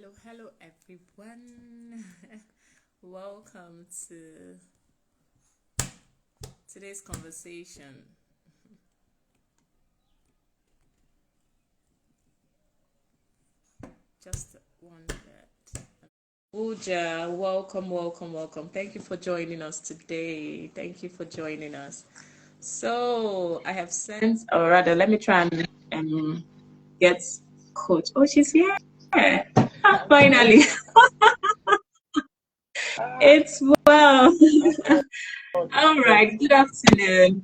Hello, everyone. Welcome to today's conversation. Just one bit. Uja, welcome. Thank you for joining us today. Thank you for joining us. So I have sent, or rather, let me try and get Coach. Oh, she's here. Finally, it's well. All right, good afternoon,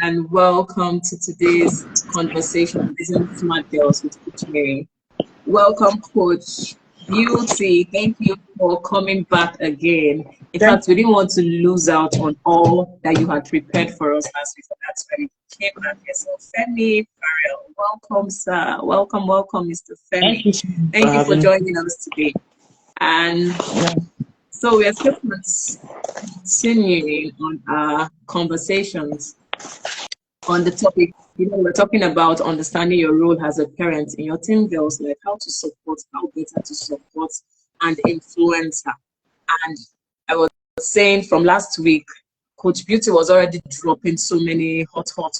and welcome to today's conversation with Business Smart Girls with Coach Mary. Welcome, Coach Beauty. Thank you for coming back again. In fact, we didn't want to lose out on all that you had prepared for us last week, so that's why we came back here. So, Femi Farrell, welcome, sir. Welcome, Mr. Femi. Thank you for joining us today. And so we are still continuing on our conversations on the topic. We're talking about understanding your role as a parent in your teen girl's life, how better to support and influence her. And I was saying from last week, Coach Beauty was already dropping so many hot, hot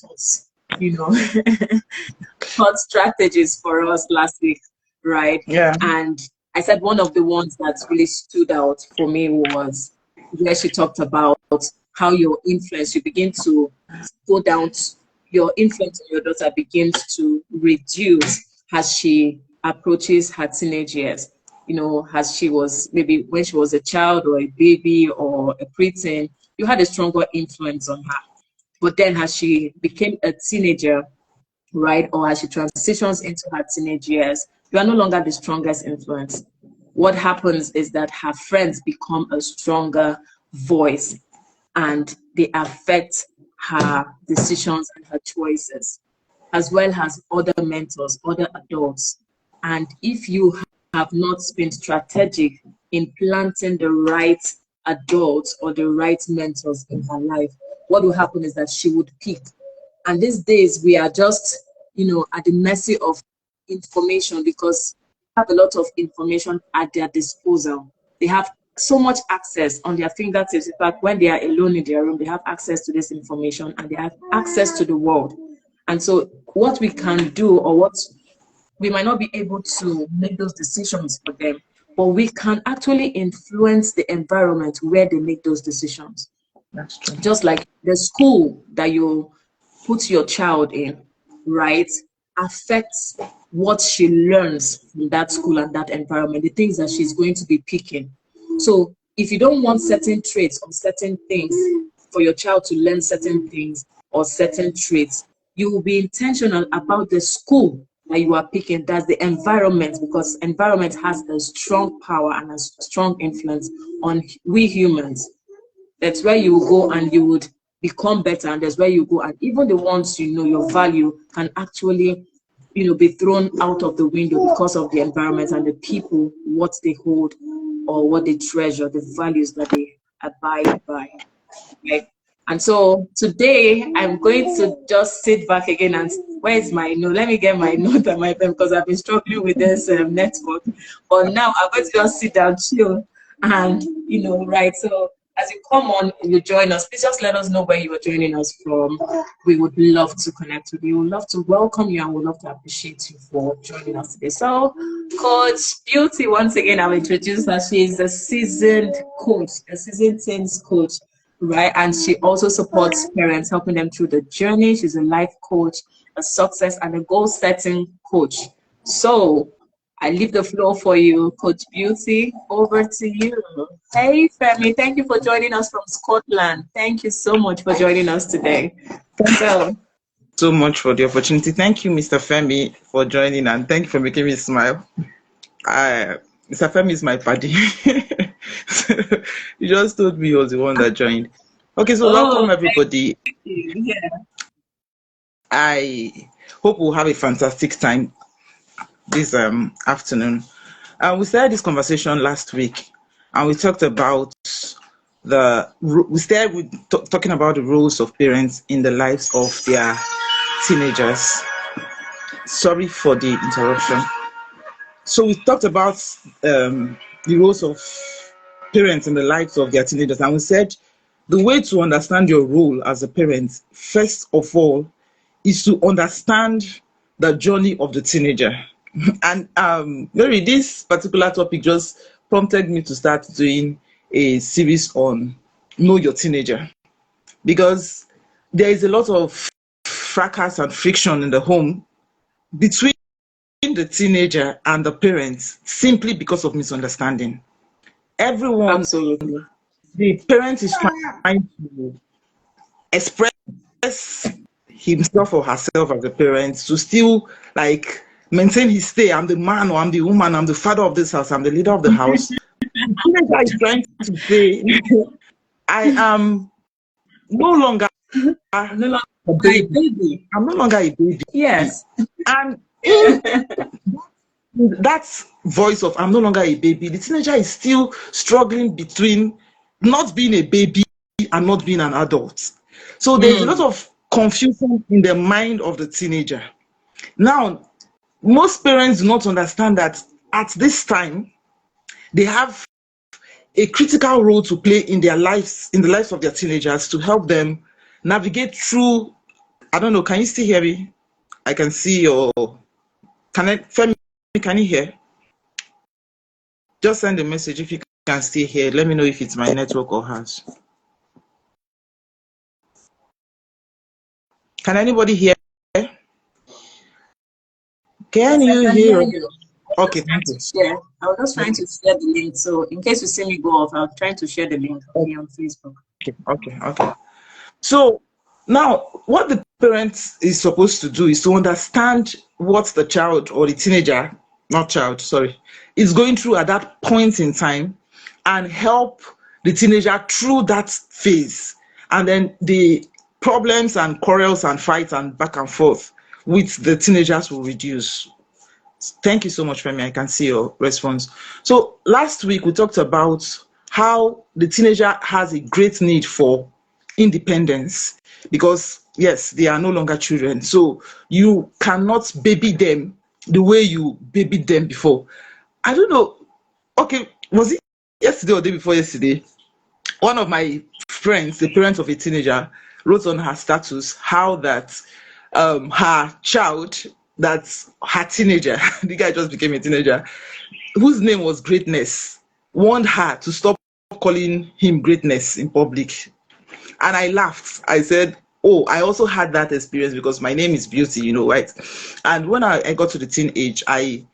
strategies for us last week, right? Yeah. And I said one of the ones that really stood out for me was where she talked about how your influence, you begin to go down, your influence on your daughter begins to reduce as she approaches her teenage years. As she was, maybe when she was a child or a baby or a preteen, you had a stronger influence on her. But then as she became a teenager, right, or as she transitions into her teenage years, you are no longer the strongest influence. What happens is that her friends become a stronger voice and they affect her decisions and her choices, as well as other mentors, other adults. And if you have not been strategic in planting the right adults or the right mentors in her life, what will happen is that she would peak. And these days we are just, at the mercy of information, because they have a lot of information at their disposal. They have so much access on their fingertips. In fact, when they are alone in their room, they have access to this information and they have access to the world. And so what we can do, or what we might not be able to make those decisions for them, but we can actually influence the environment where they make those decisions. That's true. Just like the school that you put your child in, right, affects what she learns from that school and that environment, the things that she's going to be picking. So if you don't want certain traits or certain things for your child to learn certain things or certain traits, you will be intentional about the school that you are picking. That's the environment, because environment has a strong power and a strong influence on we humans. That's where you will go and you would become better, and that's where you go, and even the ones your value can actually be thrown out of the window because of the environment and the people, what they hold or what they treasure, the values that they abide by, right? And so today I'm going to just sit back again and where's my note? Let me get my note and my pen, because I've been struggling with this network. But now I'm going to just sit down, chill, and right. So as you come on, you join us. Please just let us know where you are joining us from. We would love to connect with you. We would love to welcome you, and we would love to appreciate you for joining us today. So, Coach Beauty, once again, I'll introduce her. She is a seasoned coach, a seasoned teens coach, right? And she also supports parents, helping them through the journey. She's a life coach, a success and a goal-setting coach. So, I leave the floor for you, Coach Beauty. Over to you. Hey, Femi, thank you for joining us from Scotland. Thank you so much for joining us today. So much for the opportunity. Thank you, Mr. Femi, for joining, and thank you for making me smile. Mr. Femi is my buddy. You just told me he was the one that joined. Okay, so welcome everybody. Yeah. I hope we'll have a fantastic time this afternoon. We started this conversation last week, and we talked about talking about the roles of parents in the lives of their teenagers. Sorry for the interruption. So we talked about the roles of parents in the lives of their teenagers, and we said the way to understand your role as a parent, first of all, is to understand the journey of the teenager. And Mary, this particular topic just prompted me to start doing a series on know your teenager, because there is a lot of fracas and friction in the home between the teenager and the parents simply because of misunderstanding. Everyone, Absolutely. the parent is trying to express himself or herself as a parent to still like maintain his stay. I'm the man or I'm the woman, I'm the father of this house, I'm the leader of the house. The teenager is trying to say, I am no longer No longer a a baby. baby. I'm no longer a baby. Yes. And in that voice of I'm no longer a baby, the teenager is still struggling between not being a baby and not being an adult. So there's a lot Mm, of confusion in the mind of the teenager. Now, most parents do not understand that at this time they have a critical role to play in their lives, in the lives of their teenagers, to help them navigate through. I don't know, can you still hear me? I can see your, can I, Femi, can you hear? Just send a message if you can still hear. Let me know if it's my network or hers. Can anybody hear? Can yes, I you can hear? hear you. I was Okay, just trying thank to you. share. I was just trying to share the link. So in case you see me go off, I'll try to share the link here on Facebook. Okay. So now, what the parent is supposed to do is to understand what the child or the teenager, not child, sorry, is going through at that point in time, and help the teenager through that phase. And then the problems and quarrels and fights and back and forth with the teenagers will reduce. Thank you so much, Femi. I can see your response. So last week we talked about how the teenager has a great need for independence, because yes, they are no longer children. So you cannot baby them the way you babied them before. I don't know. Okay, was it yesterday or the day before yesterday? One of my friends, the parent of a teenager, wrote on her status how that her child, that's her teenager, the guy just became a teenager, whose name was Greatness, warned her to stop calling him Greatness in public. And I laughed. I said, oh, I also had that experience because my name is Beauty, right? And when I got to the teen age, I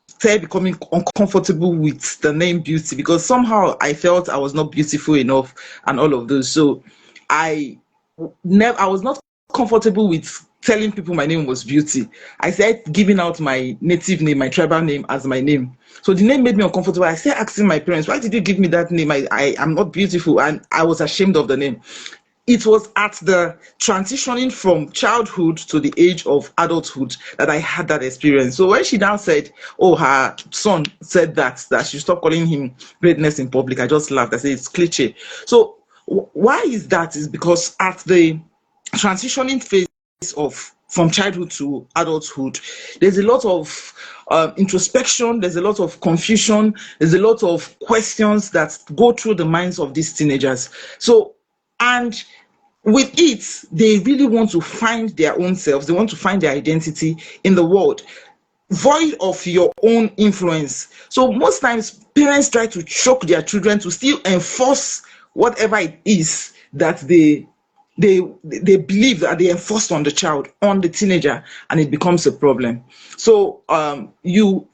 started becoming uncomfortable with the name Beauty, because somehow I felt I was not beautiful enough and all of those. So I I was not comfortable with telling people my name was Beauty. I said giving out my native name, my tribal name as my name. So the name made me uncomfortable. I started asking my parents, why did you give me that name? I am not beautiful, and I was ashamed of the name. It was at the transitioning from childhood to the age of adulthood that I had that experience. So when she now said, oh, her son said that she stopped calling him Greatness in public, I just laughed. I said, it's cliche. So why is that? Is because at the transitioning phase of from childhood to adulthood, there's a lot of introspection, there's a lot of confusion, there's a lot of questions that go through the minds of these teenagers. So, and with it, they really want to find their own selves, they want to find their identity in the world, void of your own influence. So most times parents try to choke their children to still enforce whatever it is that they believe that they enforced on the child, on the teenager, and it becomes a problem. So you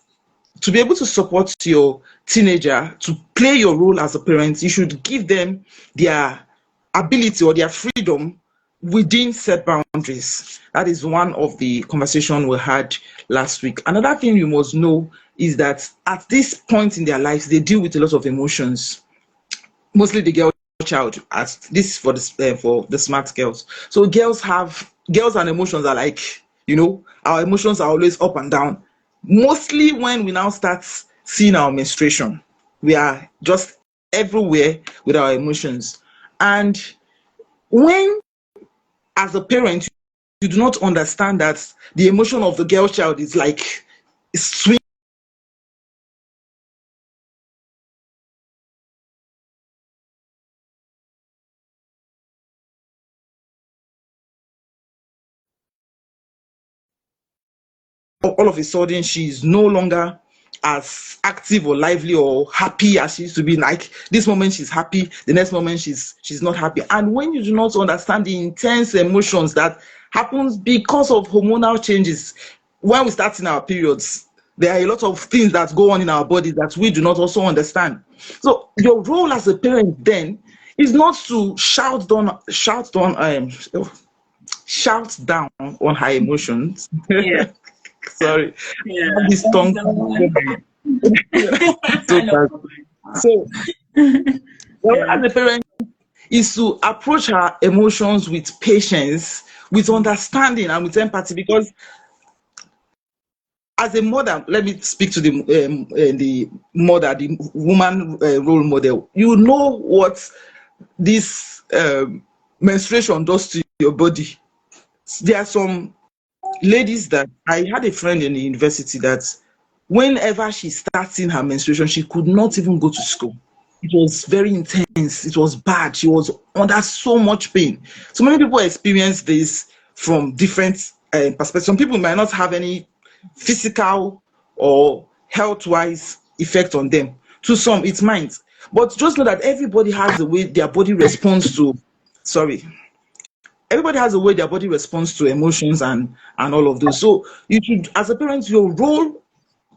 to be able to support your teenager to play your role as a parent, you should give them their ability or their freedom within set boundaries. That is one of the conversation we had last week. Another thing you must know is that at this point in their lives, they deal with a lot of emotions, mostly the girl child. As this for the smart girls. So girls and emotions are like, our emotions are always up and down. Mostly when we now start seeing our menstruation, we are just everywhere with our emotions. And when, as a parent, you do not understand that the emotion of the girl child is like swinging all of a sudden she's no longer as active or lively or happy as she used to be. Like this moment she's happy, the next moment she's not happy. And when you do not understand the intense emotions that happens because of hormonal changes, when we start in our periods, there are a lot of things that go on in our body that we do not also understand. So your role as a parent then is not to shout down on her emotions. Yeah. Sorry, Yeah. I have this tongue. So I know. bad. So well, Yeah. as a parent is to approach her emotions with patience, with understanding, and with empathy. Because as a mother, let me speak to the mother, the woman role model. You know what this menstruation does to your body. There are some ladies that I had a friend in the university that whenever she starts in her menstruation, she could not even go to school. It was very intense. It was bad. She was under so much pain. So many people experience this from different perspectives. Some people might not have any physical or health-wise effect on them. To some, it might. But just know that everybody has the way their body responds to, sorry, everybody has a way their body responds to emotions and all of those. So you should, as a parent, your role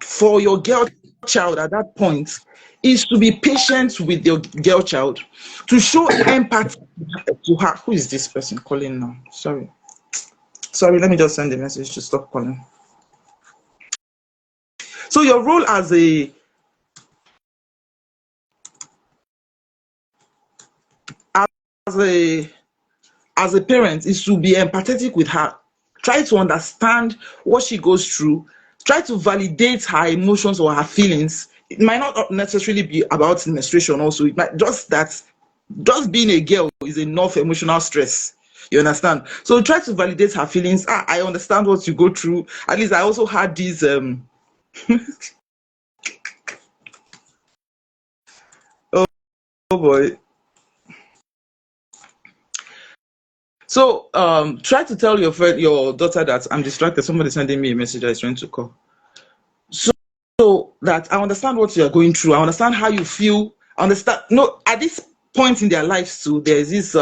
for your girl child at that point is to be patient with your girl child, to show empathy to her. Who is this person calling now? Sorry, let me just send a message to stop calling. So your role as a as a parent is to be empathetic with her, try to understand what she goes through, try to validate her emotions or her feelings. It might not necessarily be about menstruation also. It might just being a girl is enough emotional stress. You understand? So try to validate her feelings. I understand what you go through. At least I also had these oh boy. So try to tell your daughter that I'm distracted. Somebody sending me a message that is trying to call. So that I understand what you're going through. I understand how you feel. I understand. No, at this point in their lives too, there's this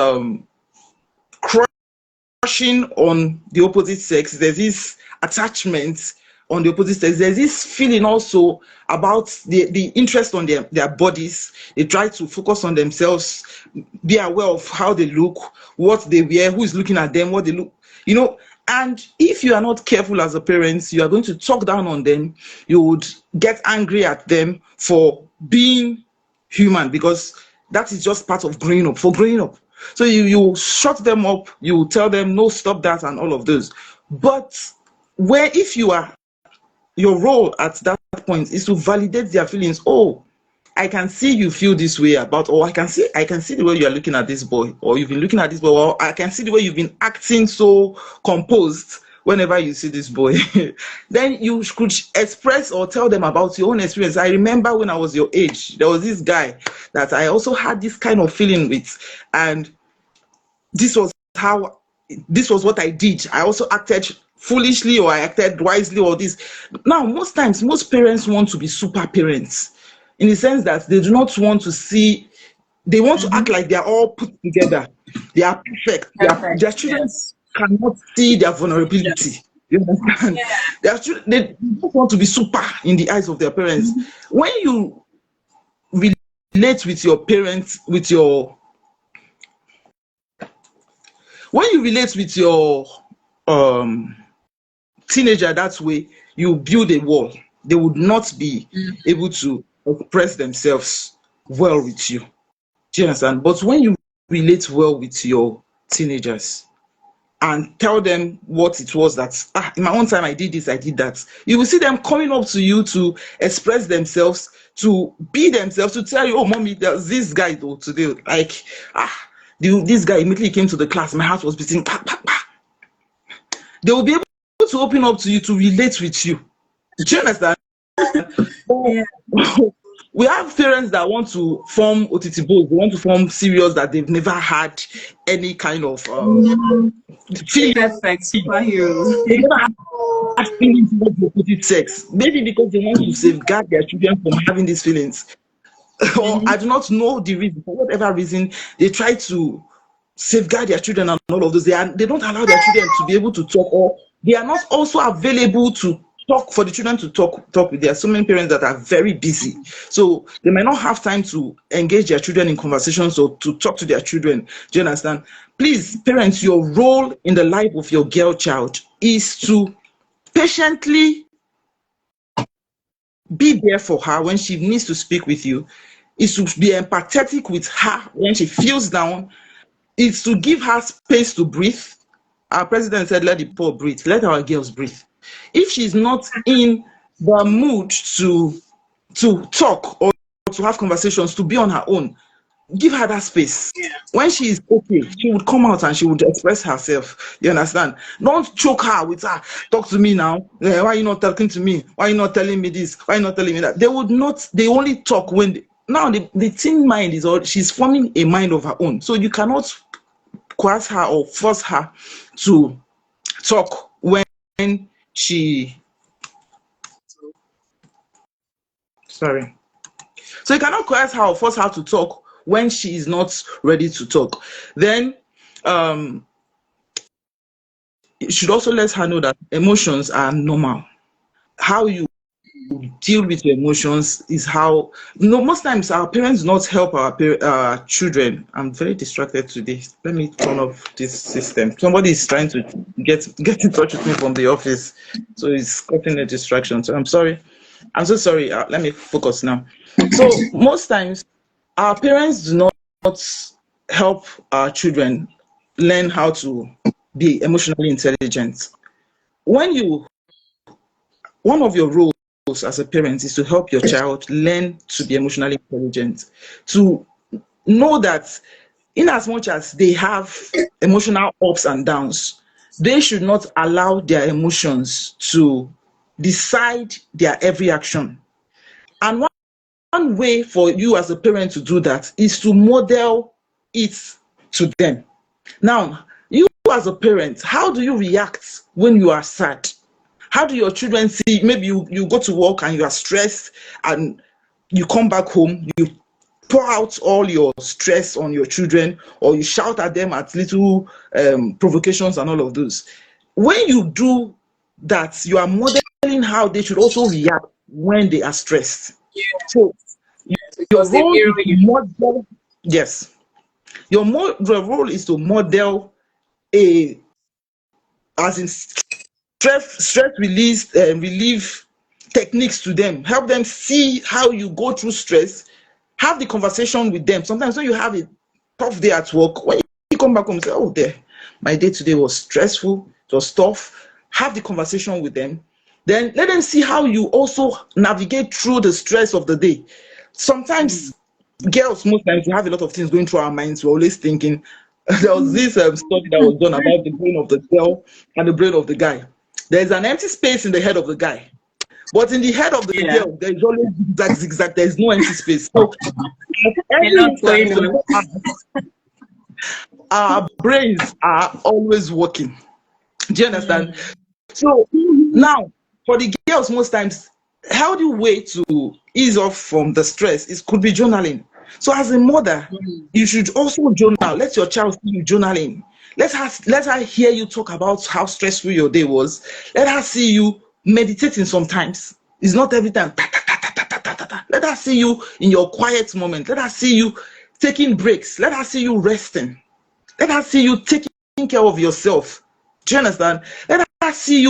crushing on the opposite sex. There's this attachment on the opposite sex. There's this feeling also about the interest on their bodies. They try to focus on themselves, be aware of how they look, what they wear, who is looking at them, what they look, you know. And if you are not careful as a parent, you are going to talk down on them. You would get angry at them for being human, because that is just part of growing up. For growing up, so you shut them up, you tell them no, stop that, and all of those. But where if you are, your role at that point is to validate their feelings. Oh, I can see you feel this way about, or I can see the way you are looking at this boy, or you've been looking at this boy, or I can see the way you've been acting so composed whenever you see this boy. Then you could express or tell them about your own experience. I remember when I was your age, there was this guy that I also had this kind of feeling with, and this was how this was what I did. I also acted foolishly, or I acted wisely, or this. Now, most times, most parents want to be super parents, in the sense that they do not want to see, they want to act like they are all put together. They are perfect. Perfect. Their children Yes. cannot see their Yes. vulnerability. You understand? Yeah. They don't want to be super in the eyes of their parents. When you relate with your parents, when you relate with your um teenager that way, you build a wall. They would not be able to express themselves well with you. Do you understand? But when you relate well with your teenagers and tell them what it was that, in my own time I did this, I did that, you will see them coming up to you to express themselves, to be themselves, to tell you, oh mommy, there's this guy though today, like this guy immediately came to the class, my heart was beating, pa, pa, pa. They will be able to open up to you, to relate with you. Do you understand? Yeah. we have parents that want to form OTT they want to form serious that they've never had any kind of feeling. Perfect They've superheroes. never had feelings towards the opposite sex. Maybe because they want to safeguard their children from having these feelings. Or I do not know the reason. For whatever reason, they try to safeguard their children and all of those. They don't allow their children to be able to talk, or they are not also available to talk for the children to talk with. There are so many parents that are very busy, so they might not have time to engage their children in conversations or to talk to their children. Do you understand? Please, parents, your role in the life of your girl child is to patiently be there for her when she needs to speak with you, is to be empathetic with her when she feels down, is to give her space to breathe. Our president said, let the poor breathe, let our girls breathe. If she's not in the mood to talk or to have conversations, to be on her own, give her that space. When she is okay, she would come out and she would express herself. You understand? Don't choke her with her. Talk to me now. Why are you not talking to me? Why are you not telling me this? Why are you not telling me that? They would not. They only talk when now the teen mind is all. She's forming a mind of her own. So you cannot coerce her or force her to talk when she. Sorry. So you cannot coerce her or force her to talk when she is not ready to talk. Then you should also let her know that emotions are normal. How you deal with your emotions is how, most times our parents do not help our children. I'm very distracted today. Let me turn off this system. Somebody is trying to get in touch with me from the office, so it's causing a distraction. So I'm sorry. I'm so sorry. Let me focus now. So most times our parents do not help our children learn how to be emotionally intelligent. When you One of your roles as a parent is to help your child learn to be emotionally intelligent, to know that in as much as they have emotional ups and downs, they should not allow their emotions to decide their every action. And one way for you as a parent to do that is to model it to them. Now, you as a parent, how do you react when you are sad? How do your children see? Maybe you go to work and you are stressed, and you come back home, you pour out all your stress on your children, or you shout at them at little provocations and all of those. When you do that, you are modeling how they should also react when they are stressed. So your Because they role is mirror to you. model, yes, your role is to model a, as in stress release relief techniques to them. Help them see how you go through stress. Have the conversation with them. Sometimes when you have a tough day at work, when you come back home and say, oh, there, my day today was stressful, it was tough. Have the conversation with them. Then let them see how you also navigate through the stress of the day. Sometimes girls, most times, we have a lot of things going through our minds. We're always thinking. There was this study that was done about the brain of the girl and the brain of the guy. There's an empty space in the head of the guy, but in the head of the Yeah. girl, there is always zigzag, zigzag. There is no empty space. So A every lot going instance, on. our brains are always working. Do you understand? So now, for the girls, most times, healthy way to ease off from the stress is could be journaling. So as a mother, you should also journal. Let your child see you journaling. Let her hear you talk about how stressful your day was. Let her see you meditating sometimes. It's not every time. Ta, ta, ta, ta, ta, ta, ta, ta, ta. Let her see you in your quiet moment. Let her see you taking breaks. Let her see you resting. Let her see you taking care of yourself. Do you understand? Let her see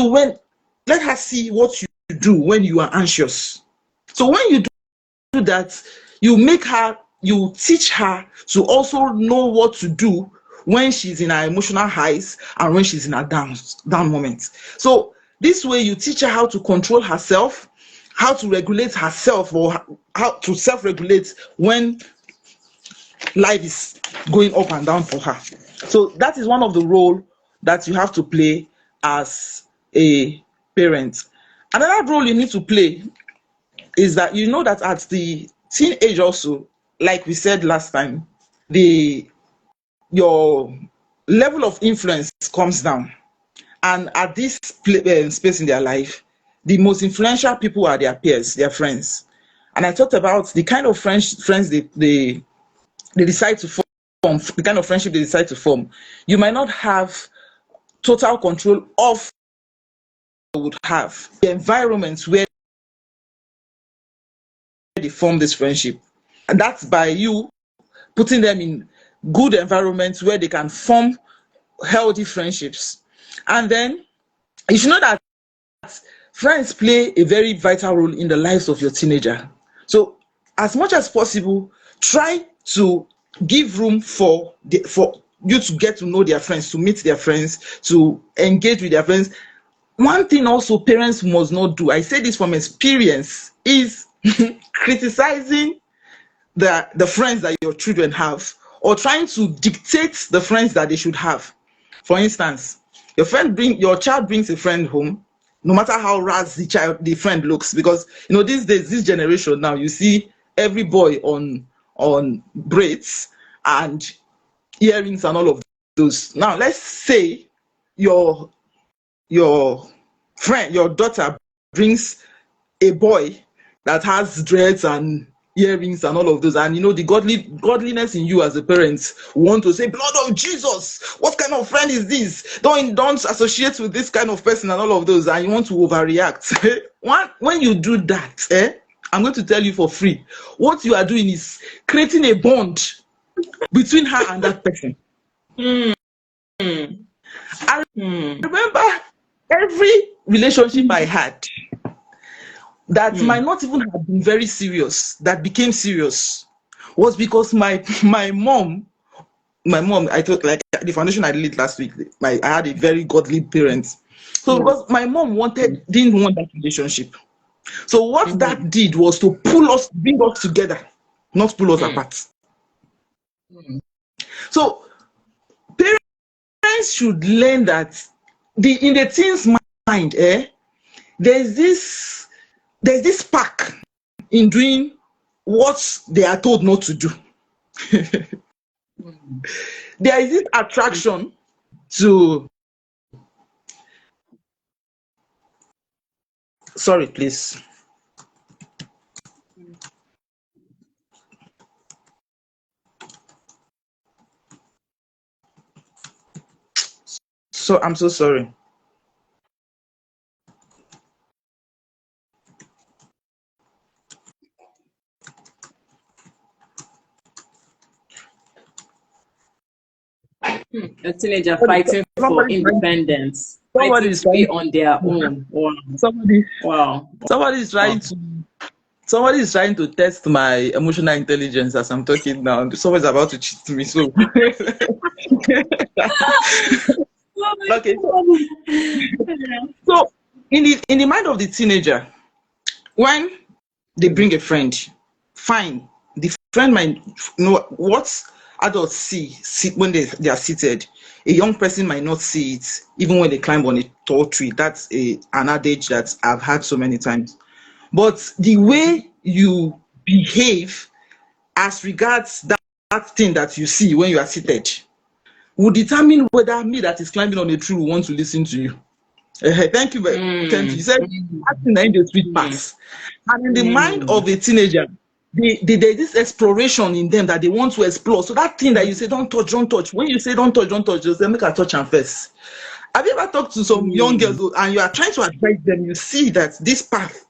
what you do when you are anxious. So when you do that, you teach her to also know what to do when she's in her emotional highs and when she's in her down moments. So this way you teach her how to control herself, how to regulate herself, or how to self-regulate when life is going up and down for her. So that is one of the role that you have to play as a parent. Another role you need to play is that you know that at the teenage also, like we said last time, the your level of influence comes down. And at this space in their life, the most influential people are their peers, their friends. And I talked about the kind of friends they decide to form, the kind of friendship they decide to form. You might not have total control of would have the environments where they form this friendship. And that's by you putting them in good environments where they can form healthy friendships. And then you should know that friends play a very vital role in the lives of your teenager. So, as much as possible, try to give room for you to get to know their friends, to meet their friends, to engage with their friends. One thing also parents must not do, I say this from experience, is criticizing the friends that your children have, or trying to dictate the friends that they should have. For instance, your child brings a friend home, no matter how ras the friend looks, because these days, this generation now, you see every boy on braids and earrings and all of those. Now let's say your your your daughter brings a boy that has dreads and earrings and all of those, and the godliness in you as a parent want to say, blood of Jesus, what kind of friend is this? Don't associate with this kind of person and all of those, and you want to overreact. When you do that, I'm going to tell you for free, what you are doing is creating a bond between her and that person. Mm. I Mm. remember every relationship I had that might Mm. not even have been very serious, that became serious, was because my mom, I thought, like the foundation I did last week, I had a very godly parent. So Mm. because my mom didn't want that relationship. So what Mm. that did was to bring us together, not pull us Mm. apart. Mm. So parents should learn that in the teen's mind, there's this spark in doing what they are told not to do. Mm. There is this attraction to, sorry please, so I'm so sorry. A teenager Somebody, fighting for somebody, independence, somebody fighting is to be trying on their own. Wow. somebody Wow. somebody is trying Wow. to somebody is trying to test my emotional intelligence as I'm talking now. Someone's about to cheat me, so Oh my okay. God. So in the mind of the teenager, when they bring a friend, fine. The friend might know what adults see when they are seated. A young person might not see it, even when they climb on a tall tree. That's an adage that I've heard so many times. But the way you behave as regards that thing that you see when you are seated will determine whether me that is climbing on a tree will want to listen to you. Thank you very thank you. You Mm. said Mm. acting na the sweet Mm. pass. And in the mind Mm. of a teenager, there's this exploration in them that they want to explore. So that thing that you say, don't touch, don't touch. When you say don't touch, just say, make a touch and first. Have you ever talked to some young girls Mm. and you are trying to advise them? You see that this path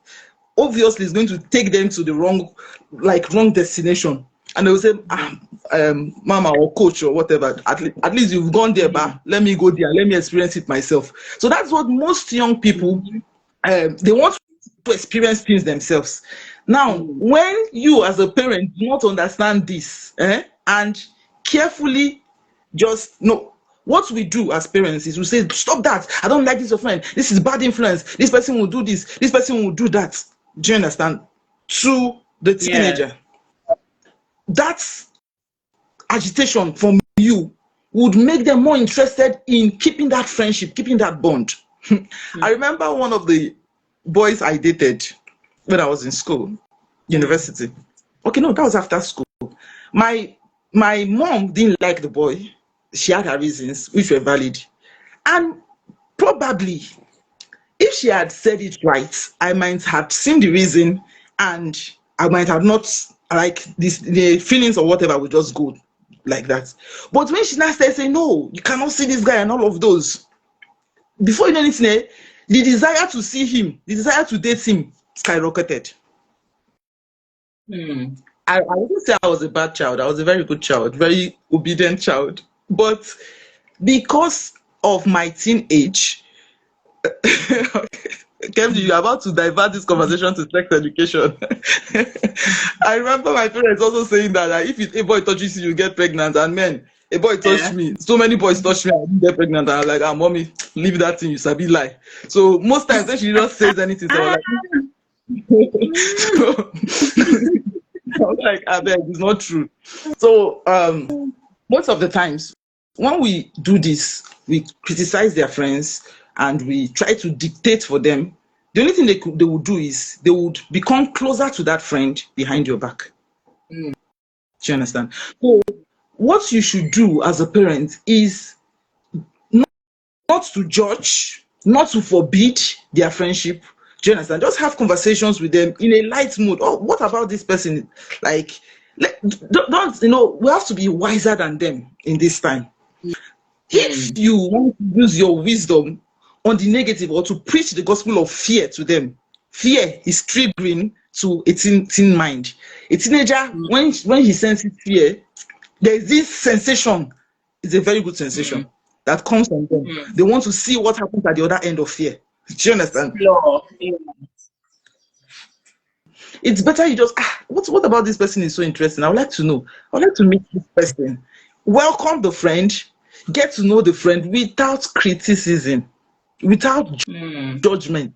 obviously is going to take them to the wrong destination. And they will say, mama or coach or whatever, at least you've gone there, Mm. but let me go there, let me experience it myself. So that's what most young people, Mm. they want to experience things themselves. Now, Mm. when you as a parent do not understand this, and carefully just no, what we do as parents is we say, stop that, I don't like this your friend, this is bad influence, this person will do this person will do that. Do you understand? To the Yes. teenager, that agitation from you would make them more interested in keeping that friendship, keeping that bond. I Mm. remember one of the boys I dated when I was in school, Mm. university. Okay, no, that was after school. My mom didn't like the boy. She had her reasons, which were valid. And probably, if she had said it right, I might have seen the reason, and I might have not, like, this, the feelings or whatever would just go like that. But when she now started saying, no, you cannot see this guy and all of those, before you know anything, the desire to see him, the desire to date him skyrocketed. Hmm. I wouldn't say I was a bad child. I was a very good child, very obedient child. But because of my teenage, Kevin, you're about to divert this conversation to sex education. I remember my parents also saying that, if a boy touches you, you get pregnant. And men, a boy touched Yeah. me. So many boys touched me, I didn't get pregnant. And I'm like, mommy, leave that thing, you sabi lie. So most times when she just says anything, so I was like, so, I was like, I beg, it's not true. So most of the times when we do this, we criticize their friends and we try to dictate for them. The only thing they would do is they would become closer to that friend behind your back. Mm. Do you understand? So what you should do as a parent is not to judge, not to forbid their friendship. Do you understand? Just have conversations with them in a light mood. Oh, what about this person? Like, don't, we have to be wiser than them in this time. If Mm. you want to use your wisdom on the negative or to preach the gospel of fear to them, fear is triggering to a teen mind. A teenager, Mm. when he senses fear, there is this sensation. It's a very good sensation Mm. that comes from them. Mm. They want to see what happens at the other end of fear. Do you understand? Explore. Yeah. It's better you just, what about this person is so interesting? I would like to know. I would like to meet this person. Welcome the friend. Get to know the friend without criticism, without Mm. judgment.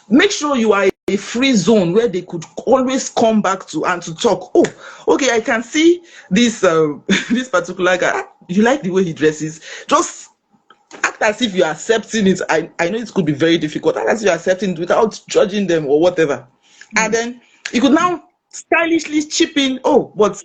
Make sure you are a free zone where they could always come back to and to talk. Oh, okay, I can see this this particular guy. You like the way he dresses. Just act as if you're accepting it. I know it could be very difficult. Act as if you're accepting it without judging them or whatever. And Mm. then you could now stylishly chip in. Oh, but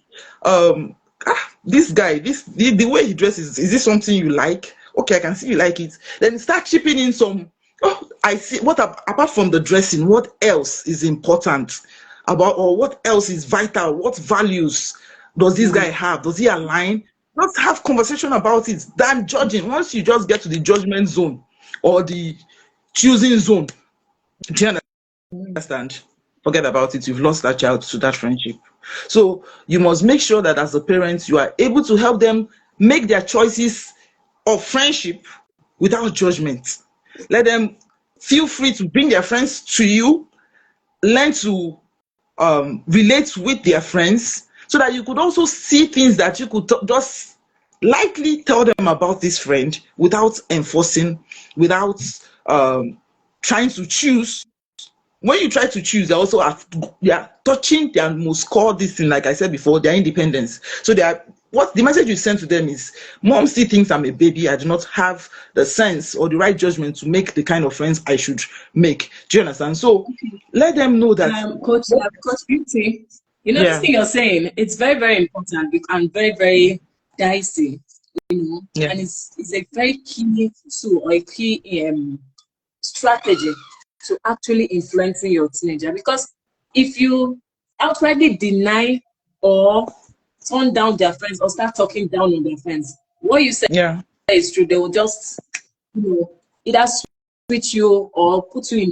this guy, the way he dresses, is this something you like? Okay, I can see you like it. Then start chipping in some. Oh, I see. Apart from the dressing, what else is important about, or what else is vital? What values does this guy Mm. have? Does he align? Let's have conversation about it than judging. Once you just get to the judgment zone or the choosing zone, do you understand? Forget about it. You've lost that child to that friendship. So you must make sure that as a parent, you are able to help them make their choices of friendship without judgment. Let them feel free to bring their friends to you, learn to relate with their friends, so that you could also see things that you could just lightly tell them about this friend without enforcing, without trying to choose. When you try to choose, they are touching their most core this thing, like I said before, their independence. So they are, what the message you send to them is, mom still thinks I'm a baby. I do not have the sense or the right judgment to make the kind of friends I should make. Do you understand? So let them know that. Coach Beauty, this Yeah, thing you're saying, it's very, very important and very, very dicey, yeah, and it's a very key tool or a key strategy to actually influencing your teenager. Because if you outrightly deny or turn down their friends or start talking down on their friends, what you say yeah, is true. They will just, either switch you or put you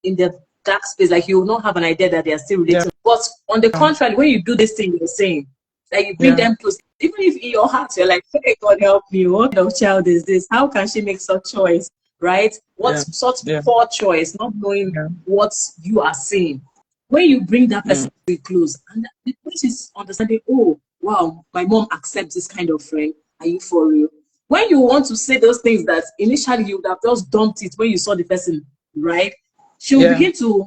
in the dark space. Like you will not have an idea that they are still yeah, related. But on the contrary, when you do this thing you're saying, like you bring yeah, them close, even if in your heart you're like, hey, God help me, what kind of child is this? How can she make such choice? Right? What yeah, such yeah, poor choice, not knowing yeah. what you are saying. When you bring that Mm, person close, and the person is understanding, oh wow, my mom accepts this kind of friend. Are you for real? When you want to say those things that initially you would have just dumped it when you saw the person, right? She will yeah, begin to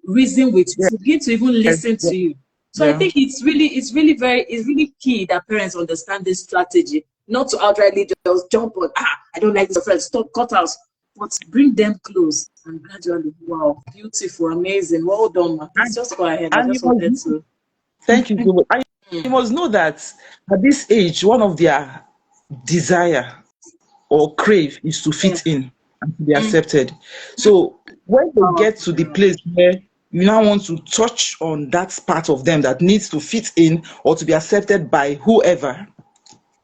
reason with you. yeah, She will begin to even listen yeah, to you. So I yeah, think it's really key that parents understand this strategy, not to outrightly just jump on, I don't like this friend, stop, cut out, but bring them close and gradually, wow, beautiful, amazing, well done, ma. Please and just go ahead. I and just wanted to. Thank you so much. And you must know that at this age, one of their desire or crave is to Yeah. fit in and to be accepted. So when they get to the place where you now want to touch on that part of them that needs to fit in or to be accepted by whoever,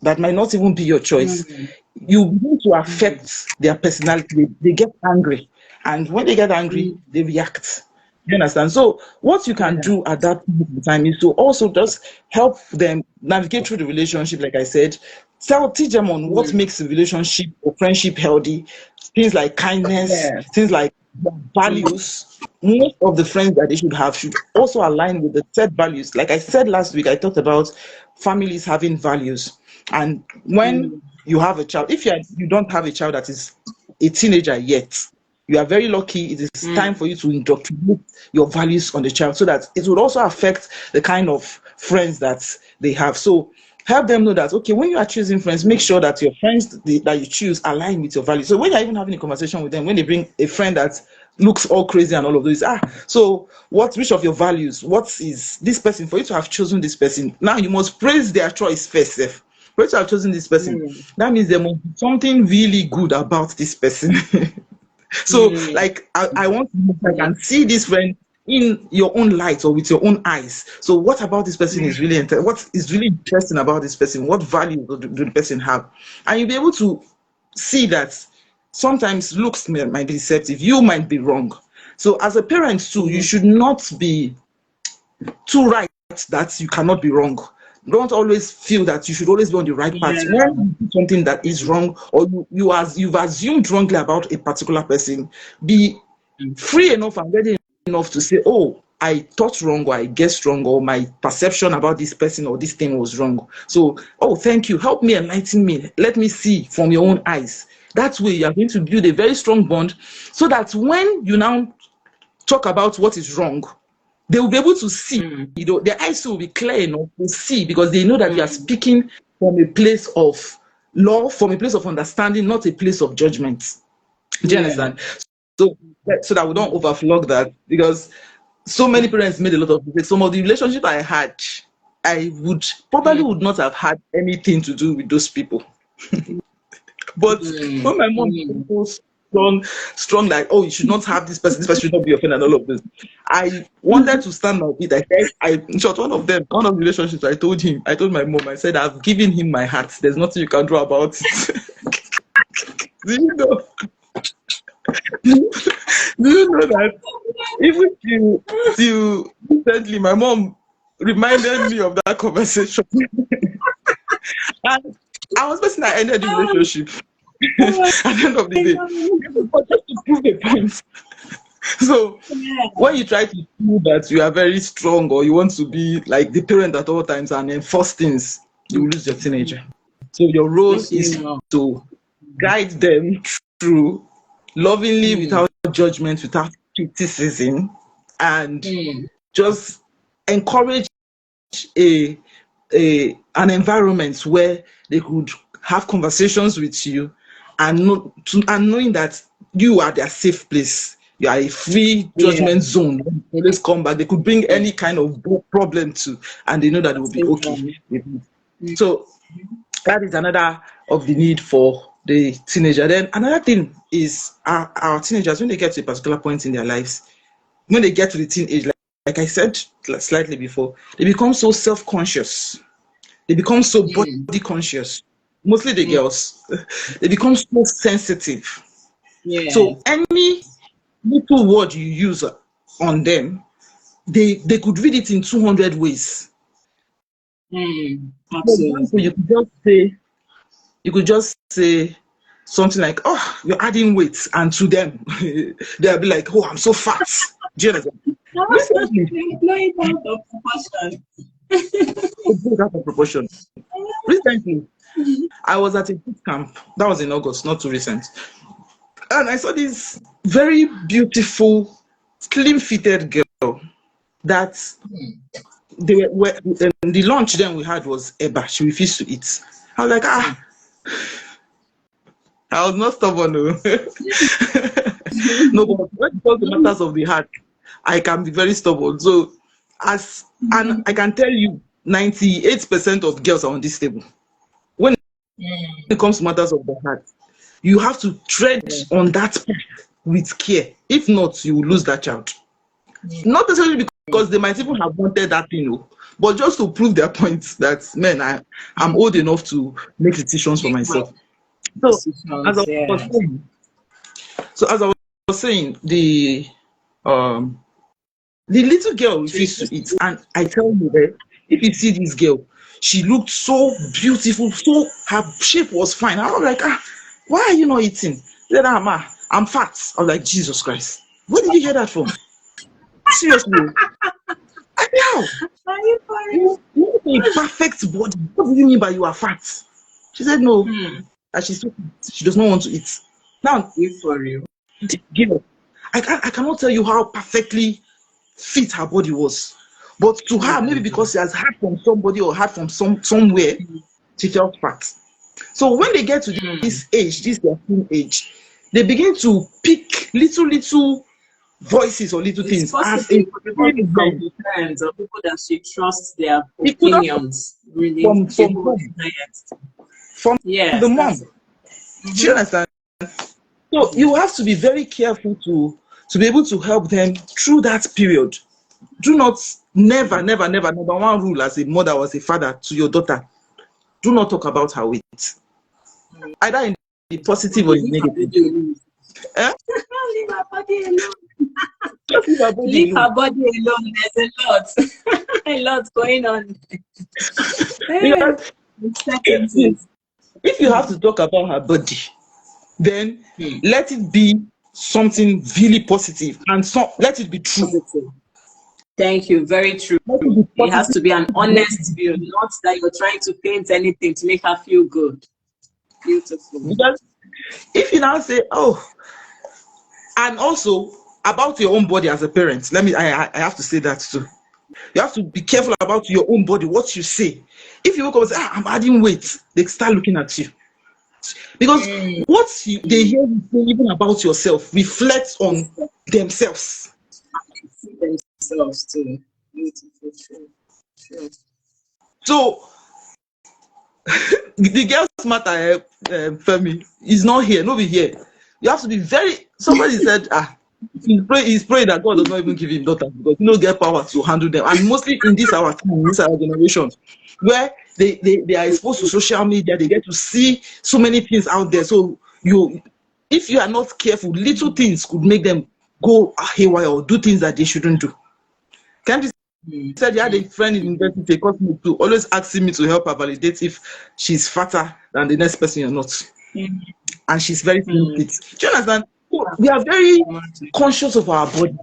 that might not even be your choice, Mm, you begin to mm, affect their personality. They get angry. And when they get angry, mm, they react. You understand? So, what you can yeah. do at that point in time is to also just help them navigate through the relationship, like I said. Teach them on what Mm, makes the relationship or friendship healthy, things like kindness, yeah. things like Mm, values. Most of the friends that they should have should also align with the set values. Like I said last week, I talked about families having values. And when mm, you have a child, if you don't have a child that is a teenager yet, you are very lucky. It is time mm, for you to indoctrinate your values on the child so that it would also affect the kind of friends that they have. So help them know that, okay, when you are choosing friends, make sure that your friends that you choose align with your values. So when you're even having a conversation with them, when they bring a friend that looks all crazy and all of those, so which of your values, what is this person, for you to have chosen this person, now you must praise their choice first. For you to have chosen this person, mm, that means there must be something really good about this person. So, mm, like, I want to know if I mm, can see this friend in your own light or with your own eyes. So, what about this person is really what is really interesting about this person? What value do the person have? And you'll be able to see that sometimes looks might be deceptive. You might be wrong. So, as a parent too, you mm, should not be too right that you cannot be wrong. Don't always feel that you should always be on the right path. yeah. When you do something that is wrong, or you've assumed wrongly about a particular person, be Mm, free enough and ready enough to say, oh, I thought wrong, or I guessed wrong, or my perception about this person or this thing was wrong. So, oh, thank you. Help me, enlighten me. Let me see from your own eyes. That way, you are going to build a very strong bond so that when you now talk about what is wrong, they will be able to see. mm, Their eyes will be clear enough to see because they know that you are mm, speaking from a place of law, from a place of understanding, not a place of judgment. Do you yeah. understand? So, so that we don't Mm, overflog that, because so many parents made a lot of mistakes. Some of the relationship I had, I would probably would mm, not have had anything to do with those people. But mm, when my mom mm, was so strong, like, oh, you should not have this person should not be your friend and all of this. I wanted to stand my feet. In short, one of the relationships, I told my mom, I said, I've given him my heart. There's nothing you can do about it. do you know? Do you know that even till recently, my mom reminded me of that conversation, and I was person that ended the relationship at the end of the day. But just to prove the point. So when you try to prove that you are very strong or you want to be like the parent at all times and enforce things, you will lose your teenager. So your role Actually, is no. to guide them through lovingly, Mm, without judgment, without criticism, and mm, just encourage a an environment where they could have conversations with you and and knowing that you are their safe place. You are a free yeah. judgment zone. When they always come back. They could bring Mm, any kind of problem to, and they know that it will be same okay time. with it. Mm, So that is another of the need for the teenager. Then another thing is our teenagers, when they get to a particular point in their lives, when they get to the teenage, like I said slightly before, they become so self-conscious. They become so mm, body conscious. Mostly the mm, girls. They become so sensitive. yeah. So any little word you use on them, they could read it in 200 ways. Mm, For example, absolutely. you could just say something like, "Oh, you're adding weight," and to them, they'll be like, "Oh, I'm so fat." Do you understand? Recently, They blow it out of proportion. it broke out of proportion. Recently, I was at a boot camp. That was in August, not too recent. And I saw this very beautiful, slim-fitted girl that the lunch then we had was eba. She refused to eat. I was like, Mm. I was not stubborn. No, no, but when it comes to matters of the heart, I can be very stubborn. So And I can tell you, 98% of girls are on this table. When it comes to matters of the heart, you have to tread on that path with care. If not, you will lose that child. Not necessarily because they might even have wanted that thing, but just to prove their point that, man, I'm old enough to make decisions for myself. So as I was saying, the little girl refused to eat, and I tell you that if you see this girl, she looked so beautiful, so her shape was fine. I was like, why are you not eating? She said, Ma, I'm fat. I was like, Jesus Christ, where did you hear that from? Seriously. I mean, how? You have a perfect body. What do you mean by you are fat? She said no. That she does not want to eat. Now, for real. The girl, I cannot tell you how perfectly fit her body was. But to her, maybe because she has heard from somebody or heard from somewhere, she felt fat. So when they get to this age, this their teen age, they begin to pick little voices or little things as a friends or people that she trusts their opinions really from the mom. Do you understand? So you have to be very careful to be able to help them through that period. Do not never number one rule as a mother or as a father to your daughter, do not talk about her weight, either in the positive or in the negative. Leave her body alone. Leave her body alone. There's a lot going on. If you have to talk about her body, then let it be something really positive and let it be true. Thank you. Very true. It has to be an honest view, not that you're trying to paint anything to make her feel good. Beautiful. Because if you now say, and also about your own body as a parent, I have to say that too. You have to be careful about your own body, what you say. If you wake up and say, I'm adding weight, they start looking at you. Because what they hear you say even about yourself reflects on themselves. Themselves too. Beautiful. True. So the girls matter, Femi, is not here. Nobody here. You have to be very. Somebody said, he's praying that God does not even give him daughters because he don't get power to handle them. And mostly in this our generation, where they are exposed to social media, they get to see so many things out there. So if you are not careful, little things could make them go haywire or do things that they shouldn't do. Can't you said you had a friend in university, to always asking me to help her validate if she's fatter than the next person or not. And she's very thin fit. Do you understand? We are very conscious of our body.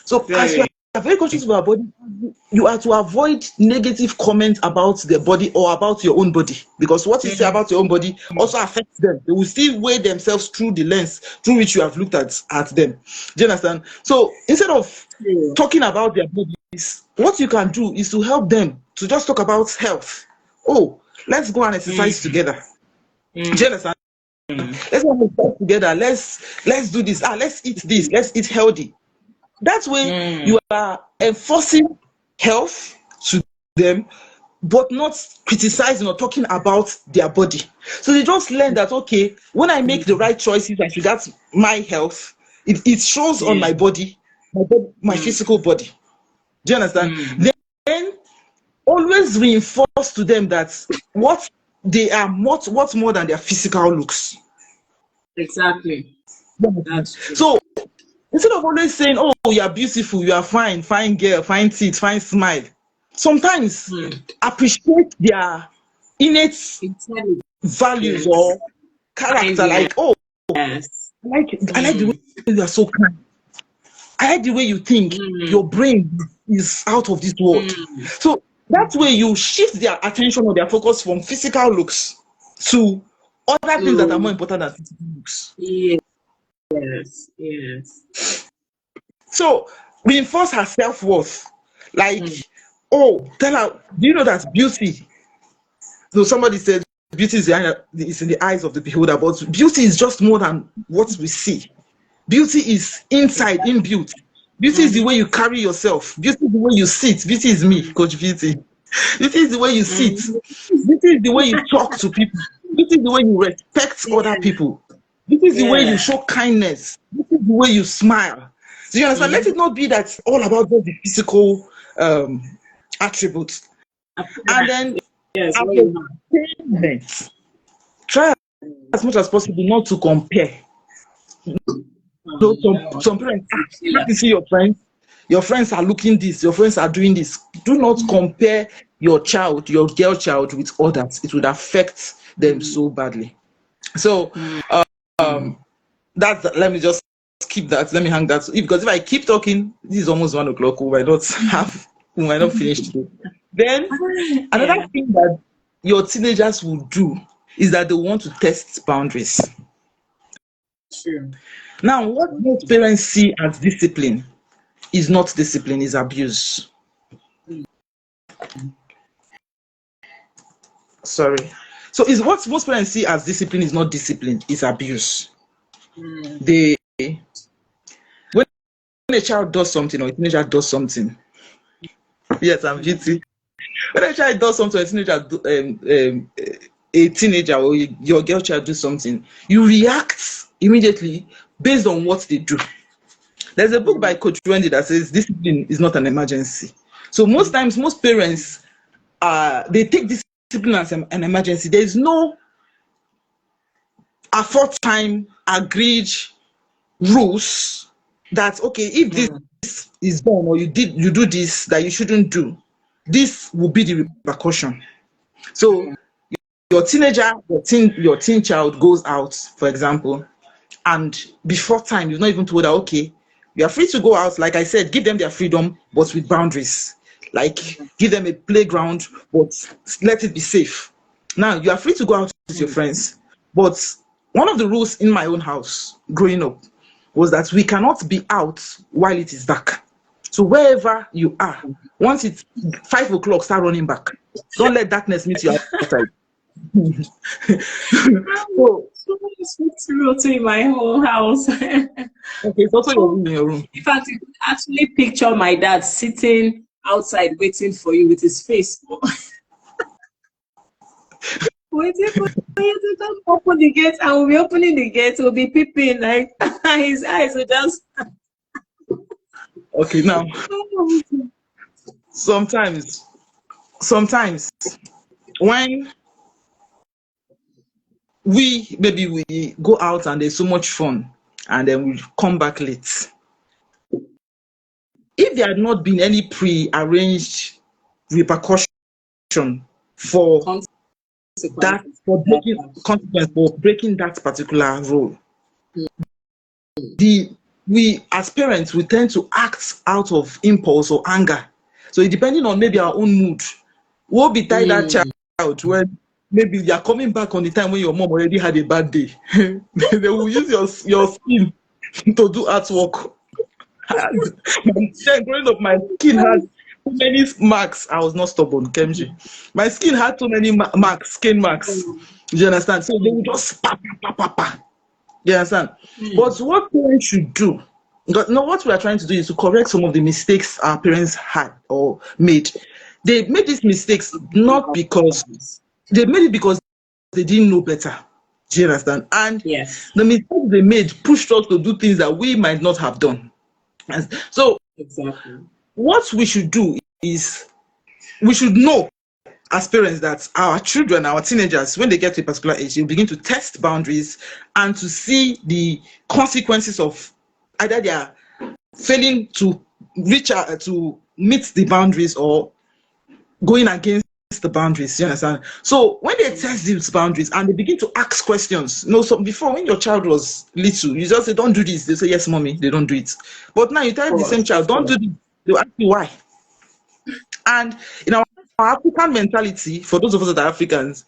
So as you are very conscious of our body, you are to avoid negative comments about their body or about your own body. Because what you say about your own body also affects them. They will still weigh themselves through the lens through which you have looked at them. Do you understand? So instead of talking about their bodies, what you can do is to help them to just talk about health. Let's go and exercise together. Do you understand? Let's go and exercise together. Let's do this. Let's eat this. Let's eat healthy. That way you are enforcing health to them, but not criticizing or talking about their body. So they just learn that, okay, when I make the right choices as regards my health, it shows on my body, my physical body. Do you understand? Then always reinforce to them that what they are, what's more than their physical looks. Exactly. That's true. So instead of always saying, you are beautiful, you are fine girl, fine teeth, fine smile, sometimes appreciate their innate values or character. Like, I like the way you are so kind. I like the way you think. Your brain is out of this world. So that way you shift their attention or their focus from physical looks to other things that are more important than physical looks. Yes. So reinforce her self-worth. Like, tell her, do you know that beauty? So somebody said beauty is in the eyes of the beholder, but beauty is just more than what we see. Beauty is inside, inbuilt. Beauty is the way you carry yourself. Beauty is the way you sit. Beauty is me, Coach Beauty. Beauty is the way you sit. Beauty is the way you talk to people. Beauty is the way you respect other people. Beauty is the way you Yeah. show kindness. Beauty is the way you smile. Do you understand? Let it not be that it's all about just the physical attributes. And then Yes, as what a you have. parent, try as much as possible not to compare. So No, some parents, it's a you have killer. to see your friends. Your friends are looking this. Your friends are doing this. Do not compare your child, your girl child, with others. It would affect them so badly. So that's, let me just keep that. Let me hang that. Because if I keep talking, this is almost 1 o'clock. We might not finish today. Then another Yeah, thing that your teenagers will do is that they want to test boundaries. true. Now, what most parents see as discipline is not discipline, is abuse. Sorry. So is what most parents see as discipline is not discipline, is abuse. They when a child does something or a teenager does something, yes, I'm guilty. When a child does something, a teenager or your girl child do something, you react immediately based on what they do. There's a book by Coach Wendy that says discipline is not an emergency. So most times, most parents they take discipline as an emergency. There is no aforetime agreed rules that, okay, if this is done or you do this that you shouldn't do, this will be the repercussion. So your teenager, your teen child goes out, for example, and before time you've not even told her, okay, you are free to go out. Like I said, give them their freedom but with boundaries. Like, give them a playground but let it be safe. Now you are free to go out with your friends, but one of the rules in my own house growing up was that we cannot be out while it is dark. So wherever you are, once it's 5 o'clock, start running back. Don't let darkness meet you outside. So It's routine in my whole house. In okay, it's also your room in your room. fact, you could actually picture my dad sitting outside waiting for you with his face. Waiting for you to come open the gate, and we'll be opening the gate, we'll be peeping, like his eyes will just. Okay, now sometimes when we go out and there's so much fun and then we come back late, if there had not been any pre-arranged repercussion for that, Consequences. for breaking consequence for breaking that particular rule, we as parents we tend to act out of impulse or anger. So depending on maybe our own mood, we'll be tied that child when maybe you are coming back on the time when your mom already had a bad day. They will use your skin to do artwork. Then growing up, my skin had so many marks. I was not stubborn, Kemji. My skin had so many marks, skin marks. Do you understand? So they will just pa pa pa pa pa. You understand? But what parents should do, because no, what we are trying to do is to correct some of the mistakes our parents had or made. They made these mistakes not because they made it because they didn't know better. Do you understand? And Yes, the mistakes they made pushed us to do things that we might not have done. And so exactly. what we should do is we should know as parents that our children, our teenagers, when they get to a particular age, they begin to test boundaries and to see the consequences of either they are failing to reach out to meet the boundaries or going against the boundaries. You understand? So when they test these boundaries and they begin to ask questions, so before when your child was little, you just say, don't do this. They say, yes, mommy, they don't do it. But now you tell the same child, don't do this. They'll ask you why. And in our African mentality, for those of us that are Africans,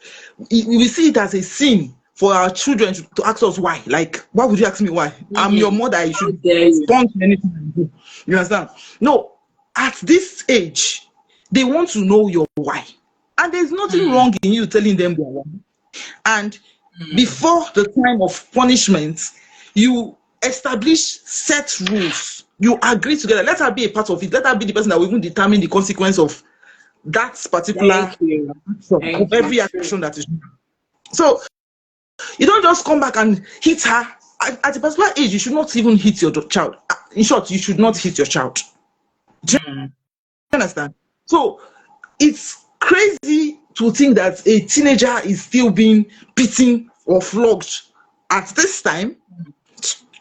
we see it as a sin for our children to ask us why. Like, why would you ask me why? I'm your mother. I How should dare you? respond to anything you do. You understand? No, at this age, they want to know your why. And there's nothing wrong in you telling them their why. And before the time of punishment, you establish set rules. You agree together. Let her be a part of it. Let her be the person that will even determine the consequence of that particular Thank you. action, of Thank you. every True. action that is. So you don't just come back and hit her. At a particular age, you should not even hit your child. In short, you should not hit your child. Do you understand? So it's crazy to think that a teenager is still being beaten or flogged at this time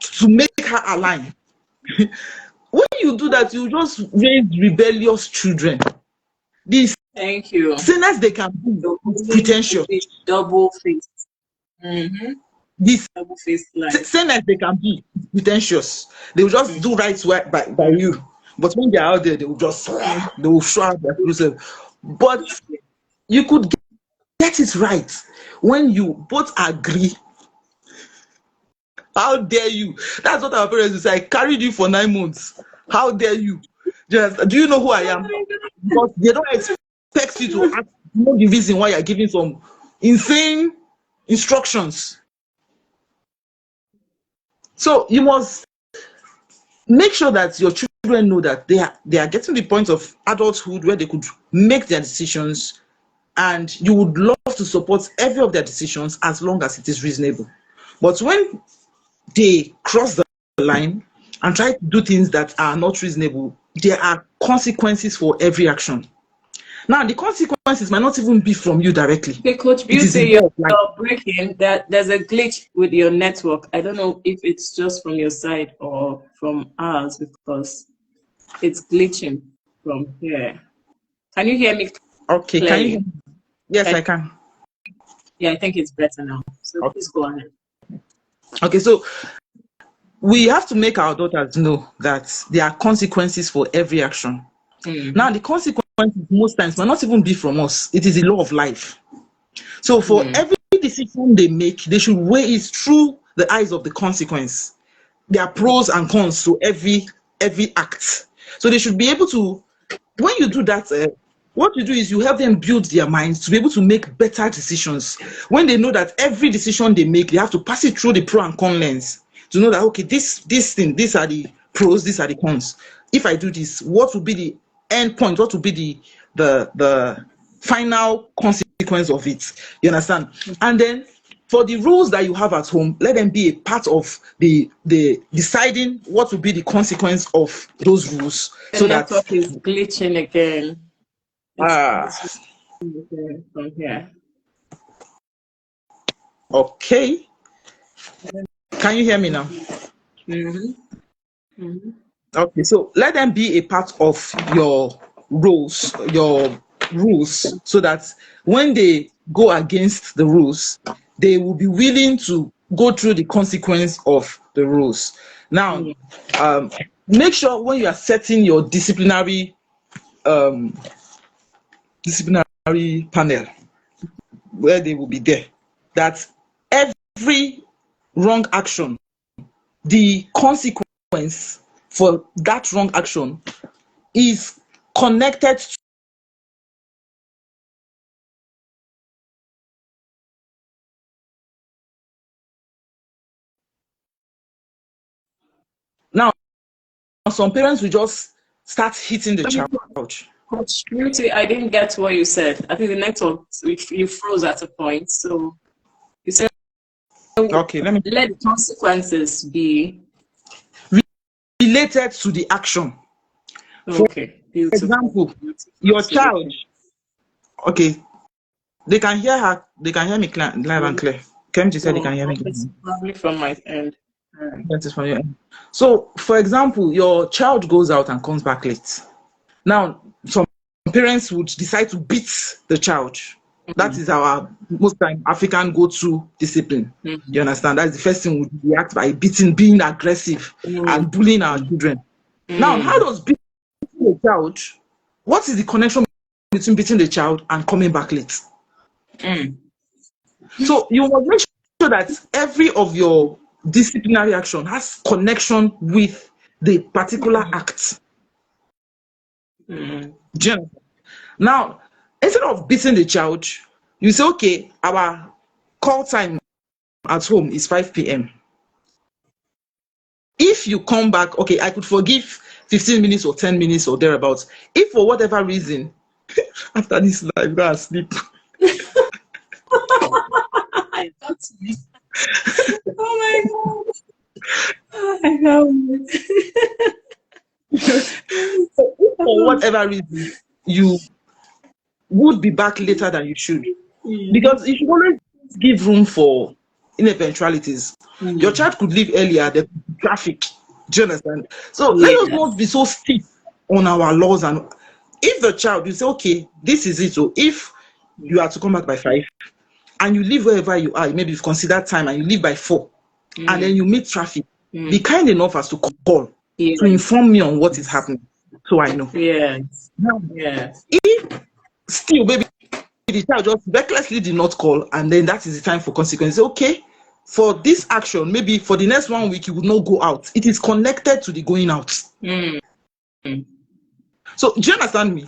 to make her align. When you do that, you just raise rebellious children. The Thank you. sinners they can be The is bullies will pretentious. be double faced. Mm-hmm. The Double faced lies. sinners they can be is pretentious. They will just do right by you. But when they are out there, they will just they will show out their true self. But you could get it right when you both agree. How dare you? That's what our parents will say. I carried you for 9 months. How dare you? Do you know who I am? Because they don't expect you to know the reason why you're giving some insane instructions. So you must make sure that your children know that they are getting to the point of adulthood where they could make their decisions, and you would love to support every of their decisions as long as it is reasonable. But when they cross the line and try to do things that are not reasonable, there are consequences for every action. Now, the consequences might not even be from you directly. Okay, Coach It is Beauty, in you're God. Like, breaking. That there's a glitch with your network. I don't know if it's just from your side or from ours because it's glitching from here. Can you hear me okay, can you hear clearly? me? Yes, I, I can. yeah, I think it's better now. So Okay, please go ahead. okay, so we have to make our daughters know that there are consequences for every action. Now, Mm, the consequences most times might not even be from us. It is the law of life. So for mm, every decision they make, they should weigh it through the eyes of the consequence. There are pros and cons to every act. So they should be able to, when you do that, what you do is you help them build their minds to be able to make better decisions. When they know that every decision they make, they have to pass it through the pro and con lens to know that, okay, this thing, these are the pros, these are the cons. If I do this, what will be the end point? What will be the final consequence of it? You understand? And then for the rules that you have at home, let them be a part of the deciding what will be the consequence of those rules, the so that network is glitching again. It's ah glitching again from here. okay. Can you hear me now? Mm-hmm. Mm-hmm. Okay, so let them be a part of your rules, so that when they go against the rules, they will be willing to go through the consequence of the rules. Now, Mm. make sure when you are setting your um, disciplinary panel, where they will be there, that every wrong action, the consequence for that wrong action is connected. Now, some parents will just start hitting the Sorry, child. Coach Beauty, I didn't get what you said. I think the network, you froze at a point. So you said, Okay, let me let the consequences be. related to the action. For Okay, beautiful. example, Beautiful. your child, Absolutely. okay, they can hear me loud and clear. Kemji said they can So hear me. it's probably from my end. All right. That is from your end. So, for example, your child goes out and comes back late. Now, some parents would decide to beat the child. That Mm, is our most time African go-to discipline. You mm, understand? That's the first thing we react by beating, being aggressive, mm, and bullying our mm, children. Now, how mm, does beating the child? What is the connection between beating the child and coming back late? mm. So you must make sure that every of your disciplinary action has connection with the particular act. Mm. Do you understand? Now, instead of beating the child, you say, okay, our call time at home is 5 p.m. If you come back, okay, I could forgive 15 minutes or 10 minutes or thereabouts. If for whatever reason, after this life, go and sleep. I got to be. Oh my God. I know. So if for whatever reason you would be back later than you should, because you should always give room for in eventualities. Your child could leave earlier, the traffic. Do you understand? So let us not Yes. be so stiff on our laws. And if the child, you say, okay, this is it. So if you are to come back by 5 and you leave wherever you are, maybe you've considered time and you leave by 4 and then you meet traffic, be kind enough as to call to Yes. inform me on what is happening so I know. Yes. Now, Yes. if still maybe the child just recklessly did not call, and then that is the time for consequences. Okay, for this action, maybe for the next 1 week, you would not go out. It is connected to the going out. Mm. So, do you understand me?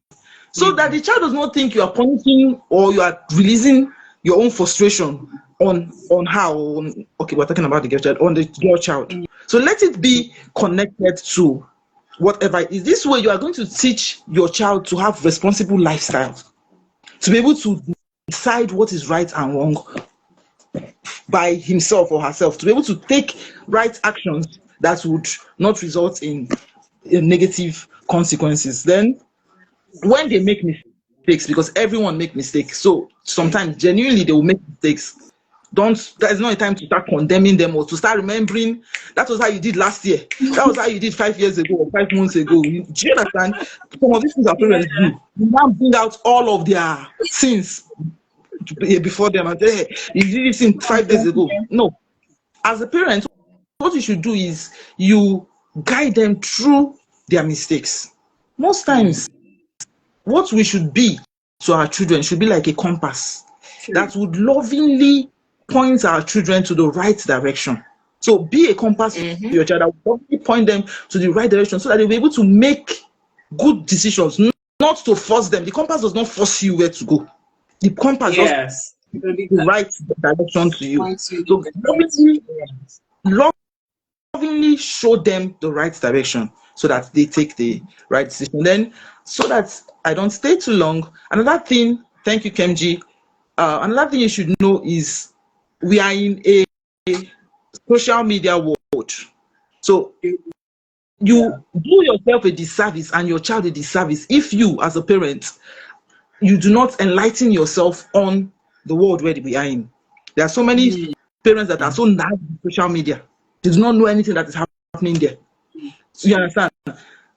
So that the child does not think you are punishing or you are releasing your own frustration on how. Okay, we're talking about the girl child, on the girl child. So let it be connected to whatever it is. This way, you are going to teach your child to have responsible lifestyle, to be able to decide what is right and wrong by himself or herself, to be able to take right actions that would not result in negative consequences. Then when they make mistakes, because everyone make mistakes, so sometimes genuinely they will make mistakes. Don't There's not a time to start condemning them or to start remembering that was how you did last year, that was how you did 5 years ago or 5 months ago. Do you understand? Some of these things our Yeah. parents do. You now bring out all of their sins before them and say, hey, you did this in 5 days ago. No. As a parent, what you should do is you guide them through their mistakes. Most times, what we should be to our children should be like a compass that would lovingly point our children to the right direction. So be a compass for your child that will lovingly point them to the right direction so that they'll be able to make good decisions, not to force them. The compass does not force you where to go. The compass just Yes. Really the that right direction to you. points you in So the right. lovingly show them the right direction so that they take the right decision. Then, so that I don't stay too long, another thing, thank you, Kemji. Another thing you should know is we are in a social media world. So you do yourself a disservice and your child a disservice if you, as a parent, you do not enlighten yourself on the world where we are in. There are so many parents that are so naive in social media. They do not know anything that is happening there. So you understand?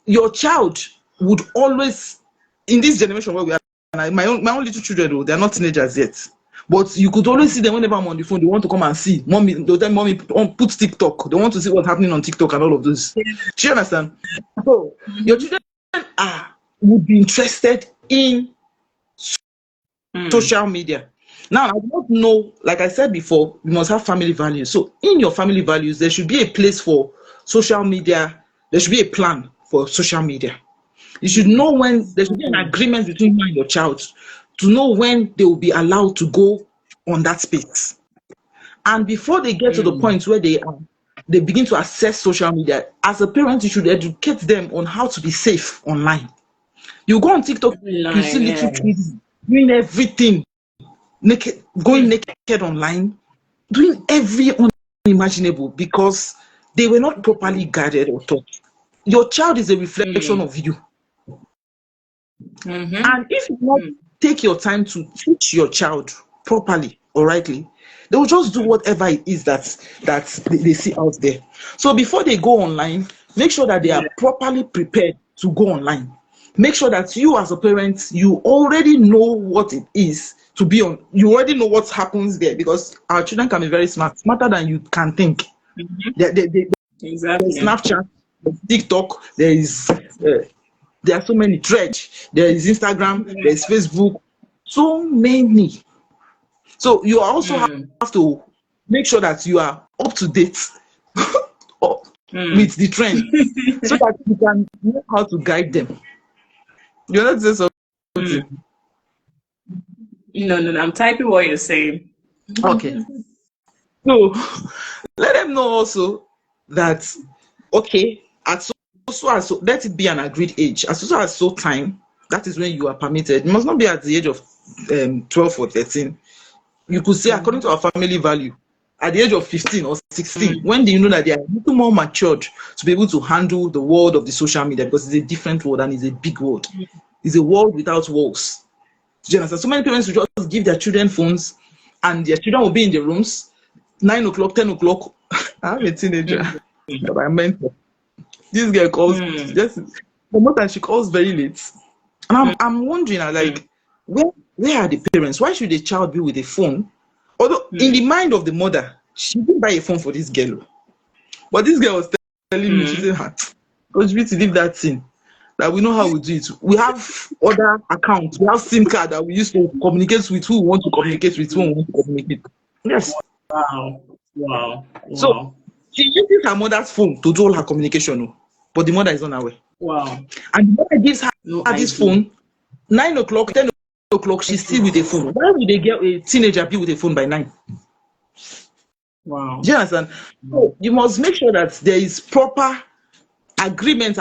Your child would always, in this generation where we are, and my own little children, though, they are not teenagers yet. But you could always see them whenever I'm on the phone, they want to come and see. Mommy, they'll tell mommy, put TikTok. They want to see what's happening on TikTok and all of those. Do you understand? So your children would be interested in social media. Now, I do not know, like I said before, we must have family values. So, in your family values, there should be a place for social media. There should be a plan for social media. You should know when there should be an agreement between you and your child to know when they will be allowed to go on that space. And before they get to the point where they begin to access social media, as a parent, you should educate them on how to be safe online. You go on TikTok, you see little kids doing everything naked, going naked online, doing every unimaginable because they were not properly guided or taught. Your child is a reflection of you. And if you not take your time to teach your child properly or rightly, they will just do whatever it is that they see out there. So before they go online, make sure that they are properly prepared to go online. Make sure that you, as a parent, you already know what it is to be on. You already know what happens there because our children can be very smart, smarter than you can think. There's Snapchat, there's TikTok, there are so many threads. There is Instagram, there is Facebook, so many. So you also have to make sure that you are up to date with the trend, so that you can know how to guide them. You're not saying something. No, I'm typing what you're saying. Okay. So let them know also that okay, at so let it be an agreed age. As so time, that is when you are permitted. It must not be at the age of 12 or 13. You could say, according to our family value, at the age of 15 or 16, when do you know that they are a little more matured to be able to handle the world of the social media, because it's a different world and it's a big world. It's a world without walls. Do you understand? So many parents will just give their children phones and their children will be in the rooms 9 o'clock, 10 o'clock. I have a teenager that I mentor. This girl calls just the most time she calls very late. And I'm wondering, like, where are the parents? Why should a child be with a phone? Although in the mind of the mother, she didn't buy a phone for this girl. But this girl was telling me, she said, Coach Beauty, leave that thing. That we know how we do it. We have other accounts. We have SIM card that we use to communicate with who we want to communicate with, who we want to communicate. Yes. Wow. So she uses her mother's phone to do all her communication, but the mother is unaware. Wow. And the mother gives her this phone, 9 o'clock, 10 o'clock, she's still with a phone. Why would they get a teenager be with a phone by 9? Wow. Do you understand? So you must make sure that there is proper agreement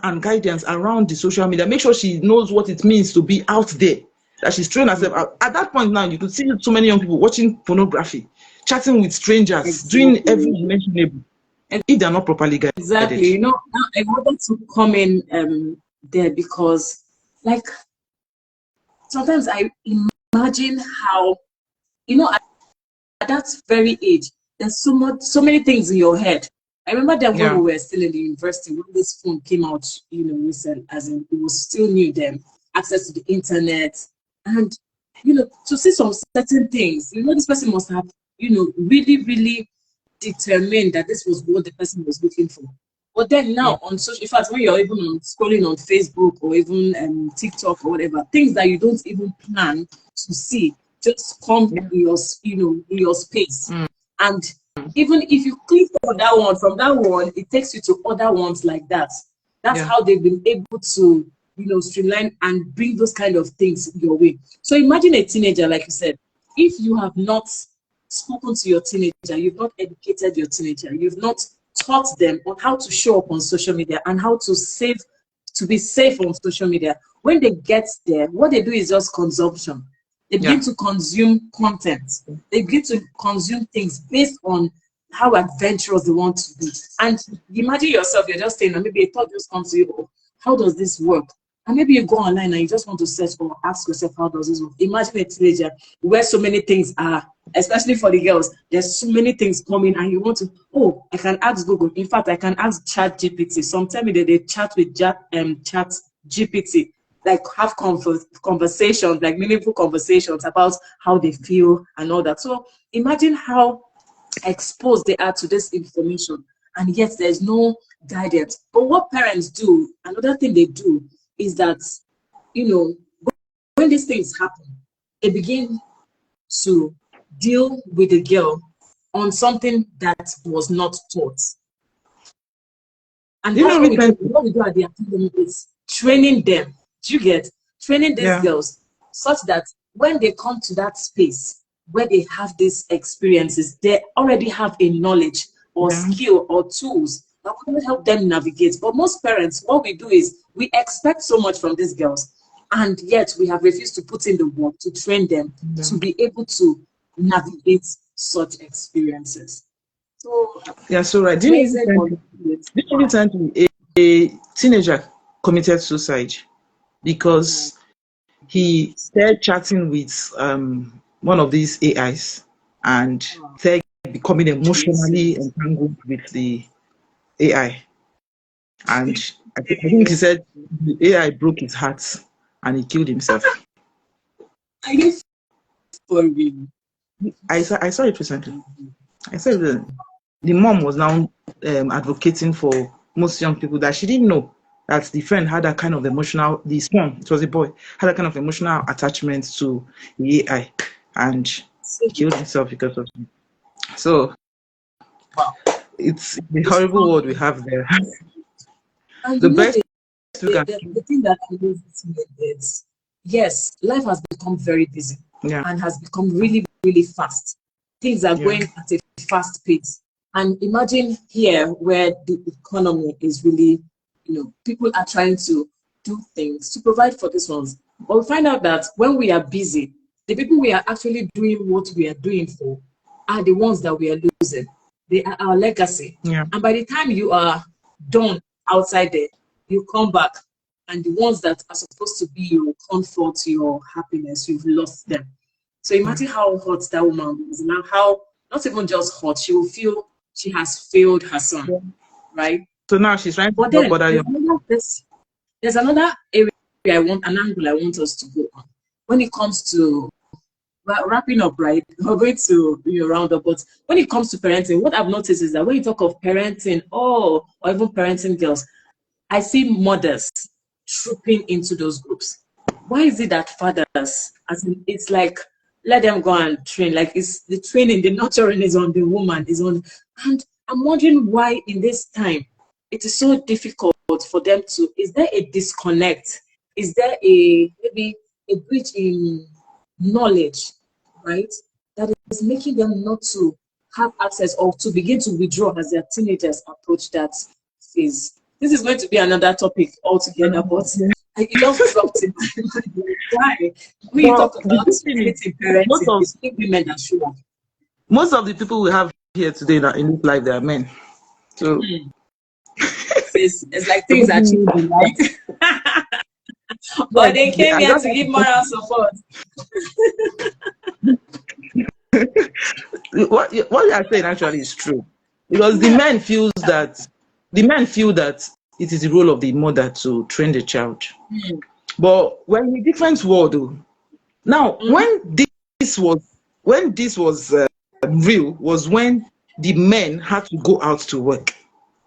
and guidance around the social media. Make sure she knows what it means to be out there, that she's trained herself out. At that point now, you could see so many young people watching pornography, chatting with strangers, doing every imaginable, if they're not properly guided. Exactly. You know, I wanted to come in there because, like, sometimes I imagine how, you know, at that very age, there's so many things in your head. I remember that when we were still in the university, when this phone came out, you know, recent, as in it was still new then, access to the internet, and you know, to see some certain things, you know, this person must have, you know, really determined that this was what the person was looking for. But then now on social, in fact, when you're even scrolling on Facebook or even TikTok or whatever, things that you don't even plan to see just come in your, you know, in your space. And even if you click on that one, from that one, it takes you to other ones like that. That's how they've been able to, you know, streamline and bring those kind of things your way. So imagine a teenager, like you said, if you have not spoken to your teenager, you've not educated your teenager, you've not taught them on how to show up on social media and how to be safe on social media. When they get there, what they do is just consumption. They begin to consume content. They begin to consume things based on how adventurous they want to be. And imagine yourself, you're just saying, maybe a thought just comes to you, oh, how does this work? And maybe you go online and you just want to search or ask yourself, how does this work? Imagine a teenager where so many things are, especially for the girls, there's so many things coming and you want to, oh, I can ask Google. In fact, I can ask Chat GPT. Some tell me that they chat with Chat GPT, like have conversations, like meaningful conversations about how they feel and all that. So imagine how exposed they are to this information, and yet there's no guidance. But what parents do, another thing they do is that, you know, when these things happen, they begin to deal with the girl on something that was not taught. And that's what we do at the academy is training them. Do you get? Training these girls such that when they come to that space where they have these experiences, they already have a knowledge or skill or tools that will help them navigate. But most parents, what we do is we expect so much from these girls, and yet we have refused to put in the work to train them to be able to navigate such experiences. So so right. Didn't a teenager committed suicide because he started chatting with one of these AIs and started becoming emotionally entangled with the AI. And I think he said the AI broke his heart and he killed himself. Are you for real? I saw it recently. I said the mom was now advocating for most young people that she didn't know that the friend had that kind of emotional, the son, it was a boy, had that kind of emotional attachment to the AI and he killed himself because of it. So it's the horrible world we have there. And the best the thing that amazes me is, yes, life has become very busy and has become really fast. Things are going at a fast pace. And imagine here where the economy is really, people are trying to do things to provide for these ones. But we find out that when we are busy, the people we are actually doing what we are doing for are the ones that we are losing. They are our legacy. Yeah. And by the time you are done outside there, you come back, and the ones that are supposed to be your comfort, your happiness, you've lost them. So imagine how hot that woman is now, how not even just hot, she will feel she has failed her son, Yeah. right? So now she's trying to But help then other young. there's another area an angle I want us to go on when it comes to wrapping up, right? We're going to round up, but when it comes to parenting, what I've noticed is that when you talk of parenting, or even parenting girls, I see mothers trooping into those groups. Why is it that fathers, as in, it's like, let them go and train, like it's the training, the nurturing is on the woman, is on, and I'm wondering why in this time it is so difficult for them to, is there a disconnect? Is there maybe a breach in knowledge, right? That is making them not to have access or to begin to withdraw as their teenagers approach that phase. This is going to be another topic altogether, but it just dropped in my mind. Why? When you But talk the about good thing is, quality most parenting, of it's only women that show up. most of the people we have here today in this life, they are men. So It's like the things good are thing cheaper, is, right? yes, But they came I here just to have give to moral support. what you are saying actually is true, because Yeah. the men feel that it is the role of the mother to train the child. Mm. But we're in a different world, though. Now, Mm-hmm. this was when this was real was when the men had to go out to work,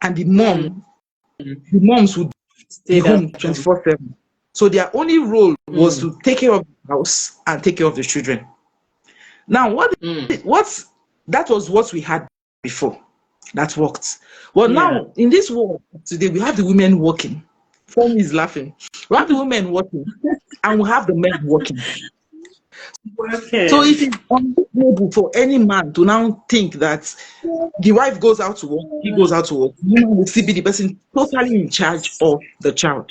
and Mm. the moms would be Stayed at home home. 24/7. So their only role was Mm. to take care of the house and take care of the children. Now, Mm. what's that was what we had before. That worked. Well, Yeah. now in this world today, we have the women working. Femi is laughing. We have the women working, and we have the men working. So Working. it is unreasonable for any man to now think that the wife goes out to work, he goes out to work, the woman will still be the person totally in charge of the child.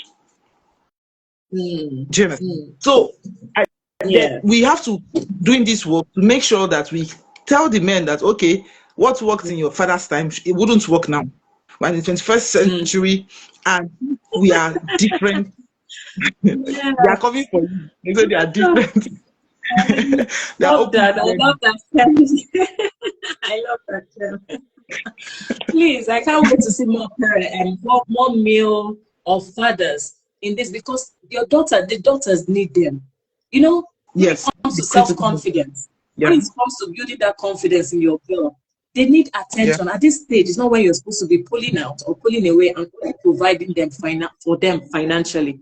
Mm. Do you understand? Mm. So that Yeah. we have to doing this work to make sure that we tell the men that okay, what worked in your father's time, it wouldn't work now. We're in the 21st Mm. century, and we are different. They Yeah. are coming for you. They say they are Oh, different. I They are love open that. to I learning. love that. I love that. Please, I can't wait to see more parents and more male or fathers in this, because the daughters need them. When it Yes, comes the to critical. self-confidence, when Yeah, it comes to building that confidence in your girl, they need yeah, attention. At this stage, it's not when you're supposed to be pulling out or pulling away and only providing them for them financially.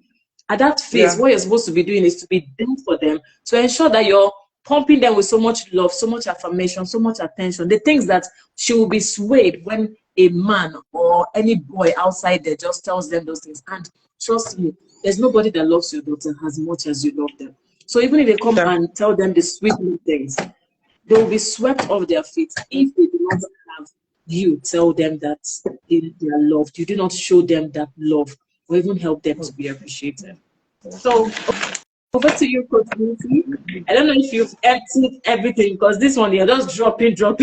At that phase, yeah. what you're supposed to be doing is to be there for them, to ensure that you're pumping them with so much love, so much affirmation, so much attention. The things that she will be swayed when a man or any boy outside there just tells them those things. And trust me, there's nobody that loves your daughter as much as you love them. So even if they come Yeah. and tell them the sweet things, they will be swept off their feet if they do not have you tell them that they are loved. You do not show them that love or even help them to be appreciated. So over to you, Coach Lucy. I don't know if you've emptied everything, because this one you're just dropping. Like,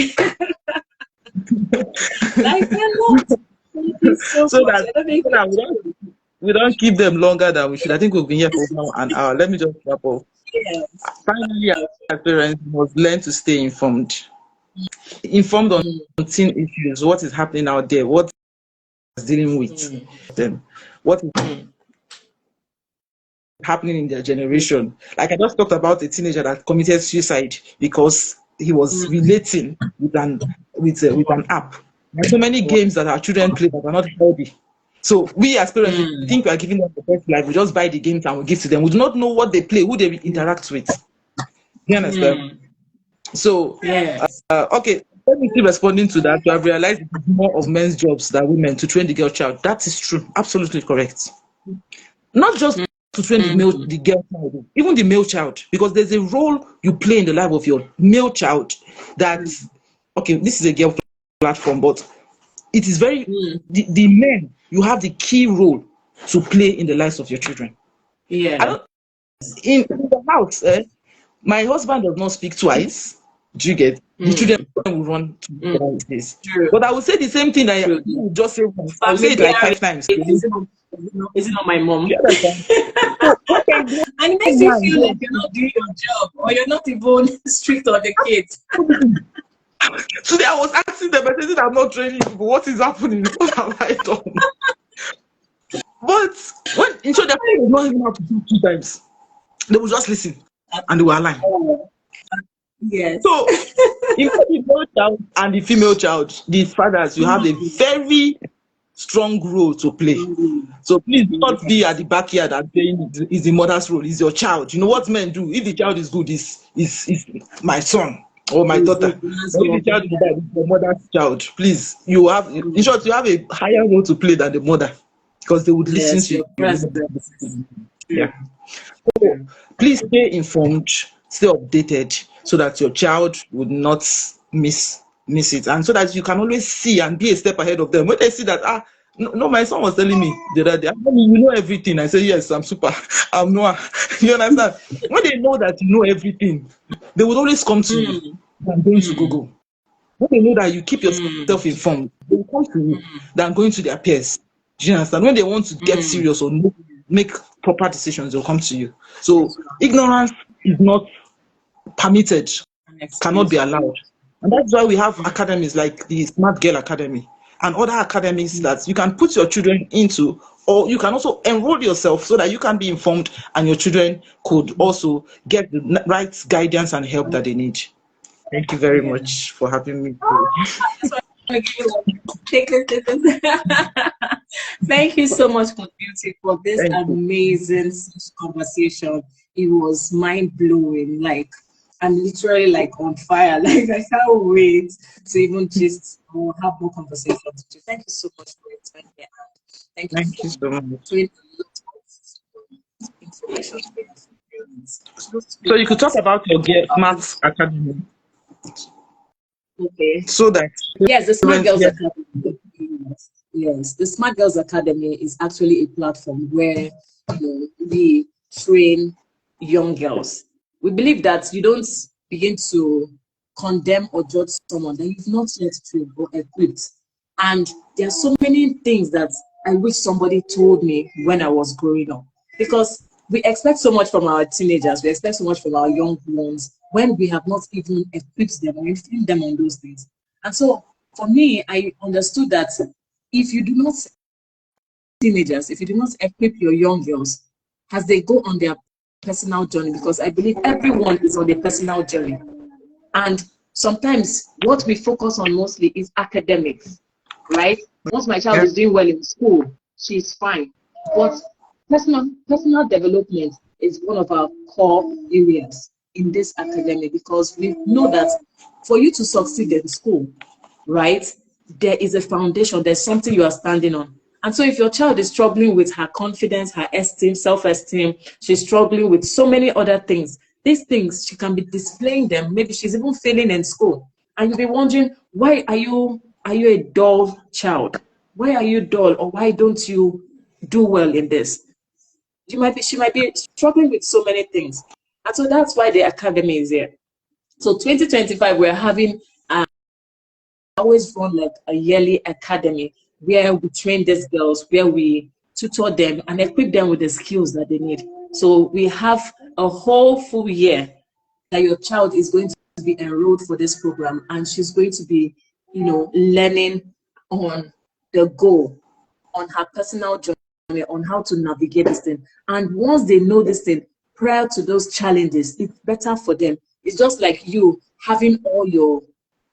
cannot. Thank you so So much. that, I don't know if so that we don't keep them longer than we should. I think we've been here for now an hour. Let me just wrap up. yes. Finally, as parents must learn to stay informed on Mm, teen issues, what is happening out there, what is dealing with mm, them, what is mm, happening in their generation. Like I just talked about a teenager that committed suicide because he was mm, relating with an app. There's so many games that our children play that are not healthy. So we as parents, we mm, think we are giving them the best life. We just buy the games and we give to them. We do not know what they play, who they interact with. You understand? mm. So, Yes. okay, let me keep responding to that. You have realized it is more of men's jobs than women to train the girl child. That is true. Absolutely correct. Not just to train Mm, the girl child, even the male child, because there's a role you play in the life of your male child that, mm, okay, this is a girl platform, but it is very the men, you have the key role to play in the lives of your children. I Yeah. don't in the house, my husband does not speak twice. Do you get? The children will run to this. True. But I will say the same thing that True. you would just say once. I will say it like Familiar 5 times. is it not my mom? You understand? So when there is no And it makes you man feel there, like you're not doing your job, or you're not even strict on the kids. today I was asking them, I said, I'm not training people. What is happening? What have I done? But when in short, their parents not even have to do 2 times. They will just listen and they will align. Yes. So in the male child and the female child, the fathers, you have a very strong role to play. So please do not be at the backyard and saying it's the mother's role, it's your child. You know what men do? If the child is good, is my son or my daughter. But if the child is bad, it's the mother's child. Please, you have in short, you have a higher role to play than the mother because they would listen Yes, to your you. presence. Yeah. So please stay informed, stay updated so that your child would not miss it, and so that you can always see and be a step ahead of them. When they see that, no, my son was telling me the other day, you know everything. I say, yes, I'm super. I'm Noah. You understand? When they know that you know everything, they would always come to you than going to Google. When they know that you keep yourself informed, they will come to you than going to their peers. Do you understand? When they want to get serious or make proper decisions, they'll come to you. So ignorance is not permitted, cannot be allowed. And that's why we have academies like the Smart Girl Academy and other academies that you can put your children into, or you can also enroll yourself so that you can be informed and your children could also get the right guidance and help that they need. Thank you very much for having me. Thank you so much, Coach Beauty, for this Thank you. amazing conversation. It was mind blowing. Like, I'm literally like on fire. Like, I can't wait to even just have more conversations with you. Thank you so much for your time here. Thank you Thank you so much. doing a lot of information for us. So you could talk about your Maths Academy. Okay. So that yes, the Smart Girls Academy. Yes, the Smart Girls Academy is actually a platform where we train young girls. We believe that you don't begin to condemn or judge someone that you've not yet trained or equipped. And there are so many things that I wish somebody told me when I was growing up, because we expect so much from our teenagers, we expect so much from our young ones when we have not even equipped them or informed them on those things. And so for me, I understood that if you do not, teenagers, if you do not equip your young girls as they go on their personal journey, because I believe everyone is on their personal journey. And sometimes what we focus on mostly is academics, right? Once my child is doing well in school, she's fine. But personal development is one of our core areas in this academy, because we know that for you to succeed in school, right, there is a foundation, there's something you are standing on. And so if your child is struggling with her confidence, her esteem, self-esteem, she's struggling with so many other things, these things, she can be displaying them. Maybe she's even failing in school. And you'll be wondering, why are you a dull child? Why are you dull? Or why don't you do well in this? She might be struggling with so many things. And so that's why the academy is here. So 2025, we're having always run like a yearly academy where we train these girls, where we tutor them and equip them with the skills that they need. So we have a whole full year that your child is going to be enrolled for this program, and she's going to be, learning on the goal, on her personal journey, on how to navigate this thing. And once they know this thing, prior to those challenges, it's better for them. It's just like you having all your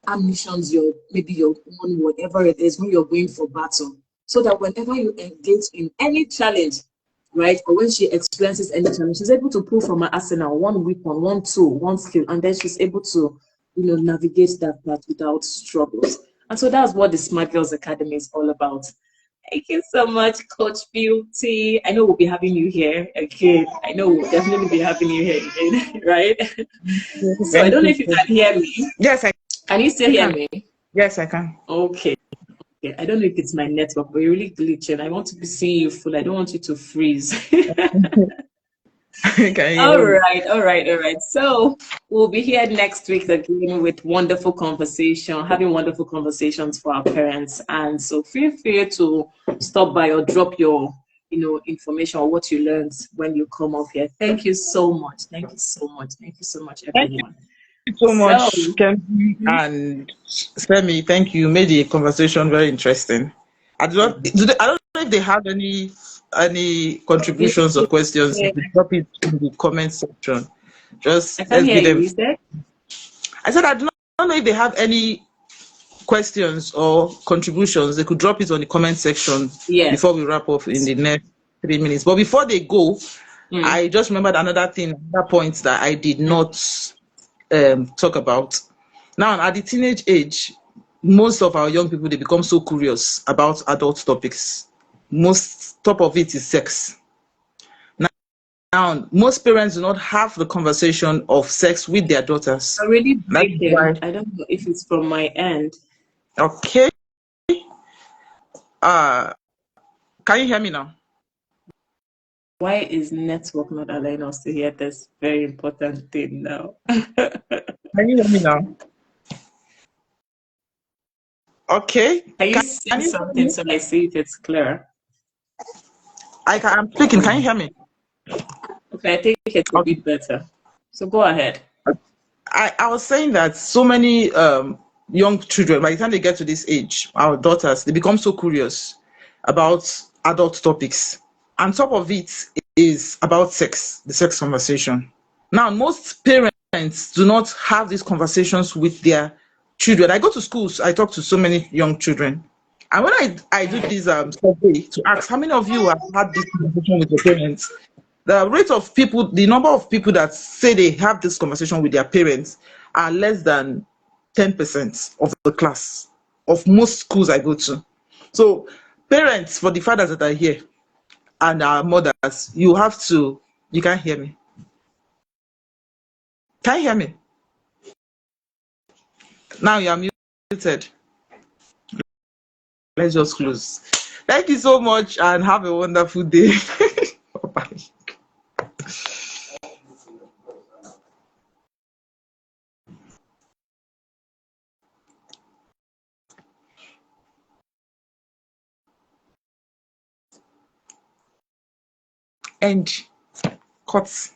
ambitions, maybe your own, whatever it is, when you're going for battle, so that whenever you engage in any challenge, right, or when she experiences any challenge, she's able to pull from her arsenal one weapon, one tool, one skill, and then she's able to, navigate that path without struggles. And so that's what the Smart Girls Academy is all about. Thank you so much, Coach Beauty. I know we'll be having you here again. I know we'll definitely be having you here again, right? So I don't know if you can hear me. Yes, Can you still hear me? Yes, I can. Okay. Okay. I don't know if it's my network, but you're really glitching. I want to be seeing you full. I don't want you to freeze. Can you All hear me? right, all right, all right. So we'll be here next week again with wonderful conversation, having wonderful conversations for our parents. And so feel free to stop by or drop your, information or what you learned when you come up here. Thank you so much. Thank you so much. Thank you so much, Thank everyone. you so So, much, Kenzie mhm, and Femi. Thank you. Made the conversation very interesting. I don't know if they have any you contributions or questions. They said, could drop it in the comment section. I Just can't let's hear give you. them. You said? I said I don't know if they have any questions or contributions. They could drop it on the comment section Yes. before we wrap up in the next 3 minutes. But before they go, Mm. I just remembered another point that I did not talk about. Now, at the teenage age, most of our young people they become so curious about adult topics. Most top of it is sex. Now, most parents do not have the conversation of sex with their daughters. You're really That is breaking. why. I don't know if it's from my end. Okay. Uh, can you hear me now? Why is network not allowing us to hear this very important thing now? Can you hear me now? Okay. Can you Can, say can you hear something me? so I see if it's clear? I'm speaking. Can you hear me? Okay, I think it's a Okay. bit better. So go ahead. I was saying that so many young children, by the time they get to this age, our daughters, they become so curious about adult topics. On top of it is about sex, the sex conversation. Now, most parents do not have these conversations with their children. I go to schools, I talk to so many young children. And when I do this survey to ask how many of you have had this conversation with your parents, the rate of people, the number of people that say they have this conversation with their parents are less than 10% of the class of most schools I go to. So, parents, for the fathers that are here and our mothers, you can't hear me. Can you hear me? Now you are muted. Let's just close. Thank you so much and have a wonderful day. Bye. End. Cut.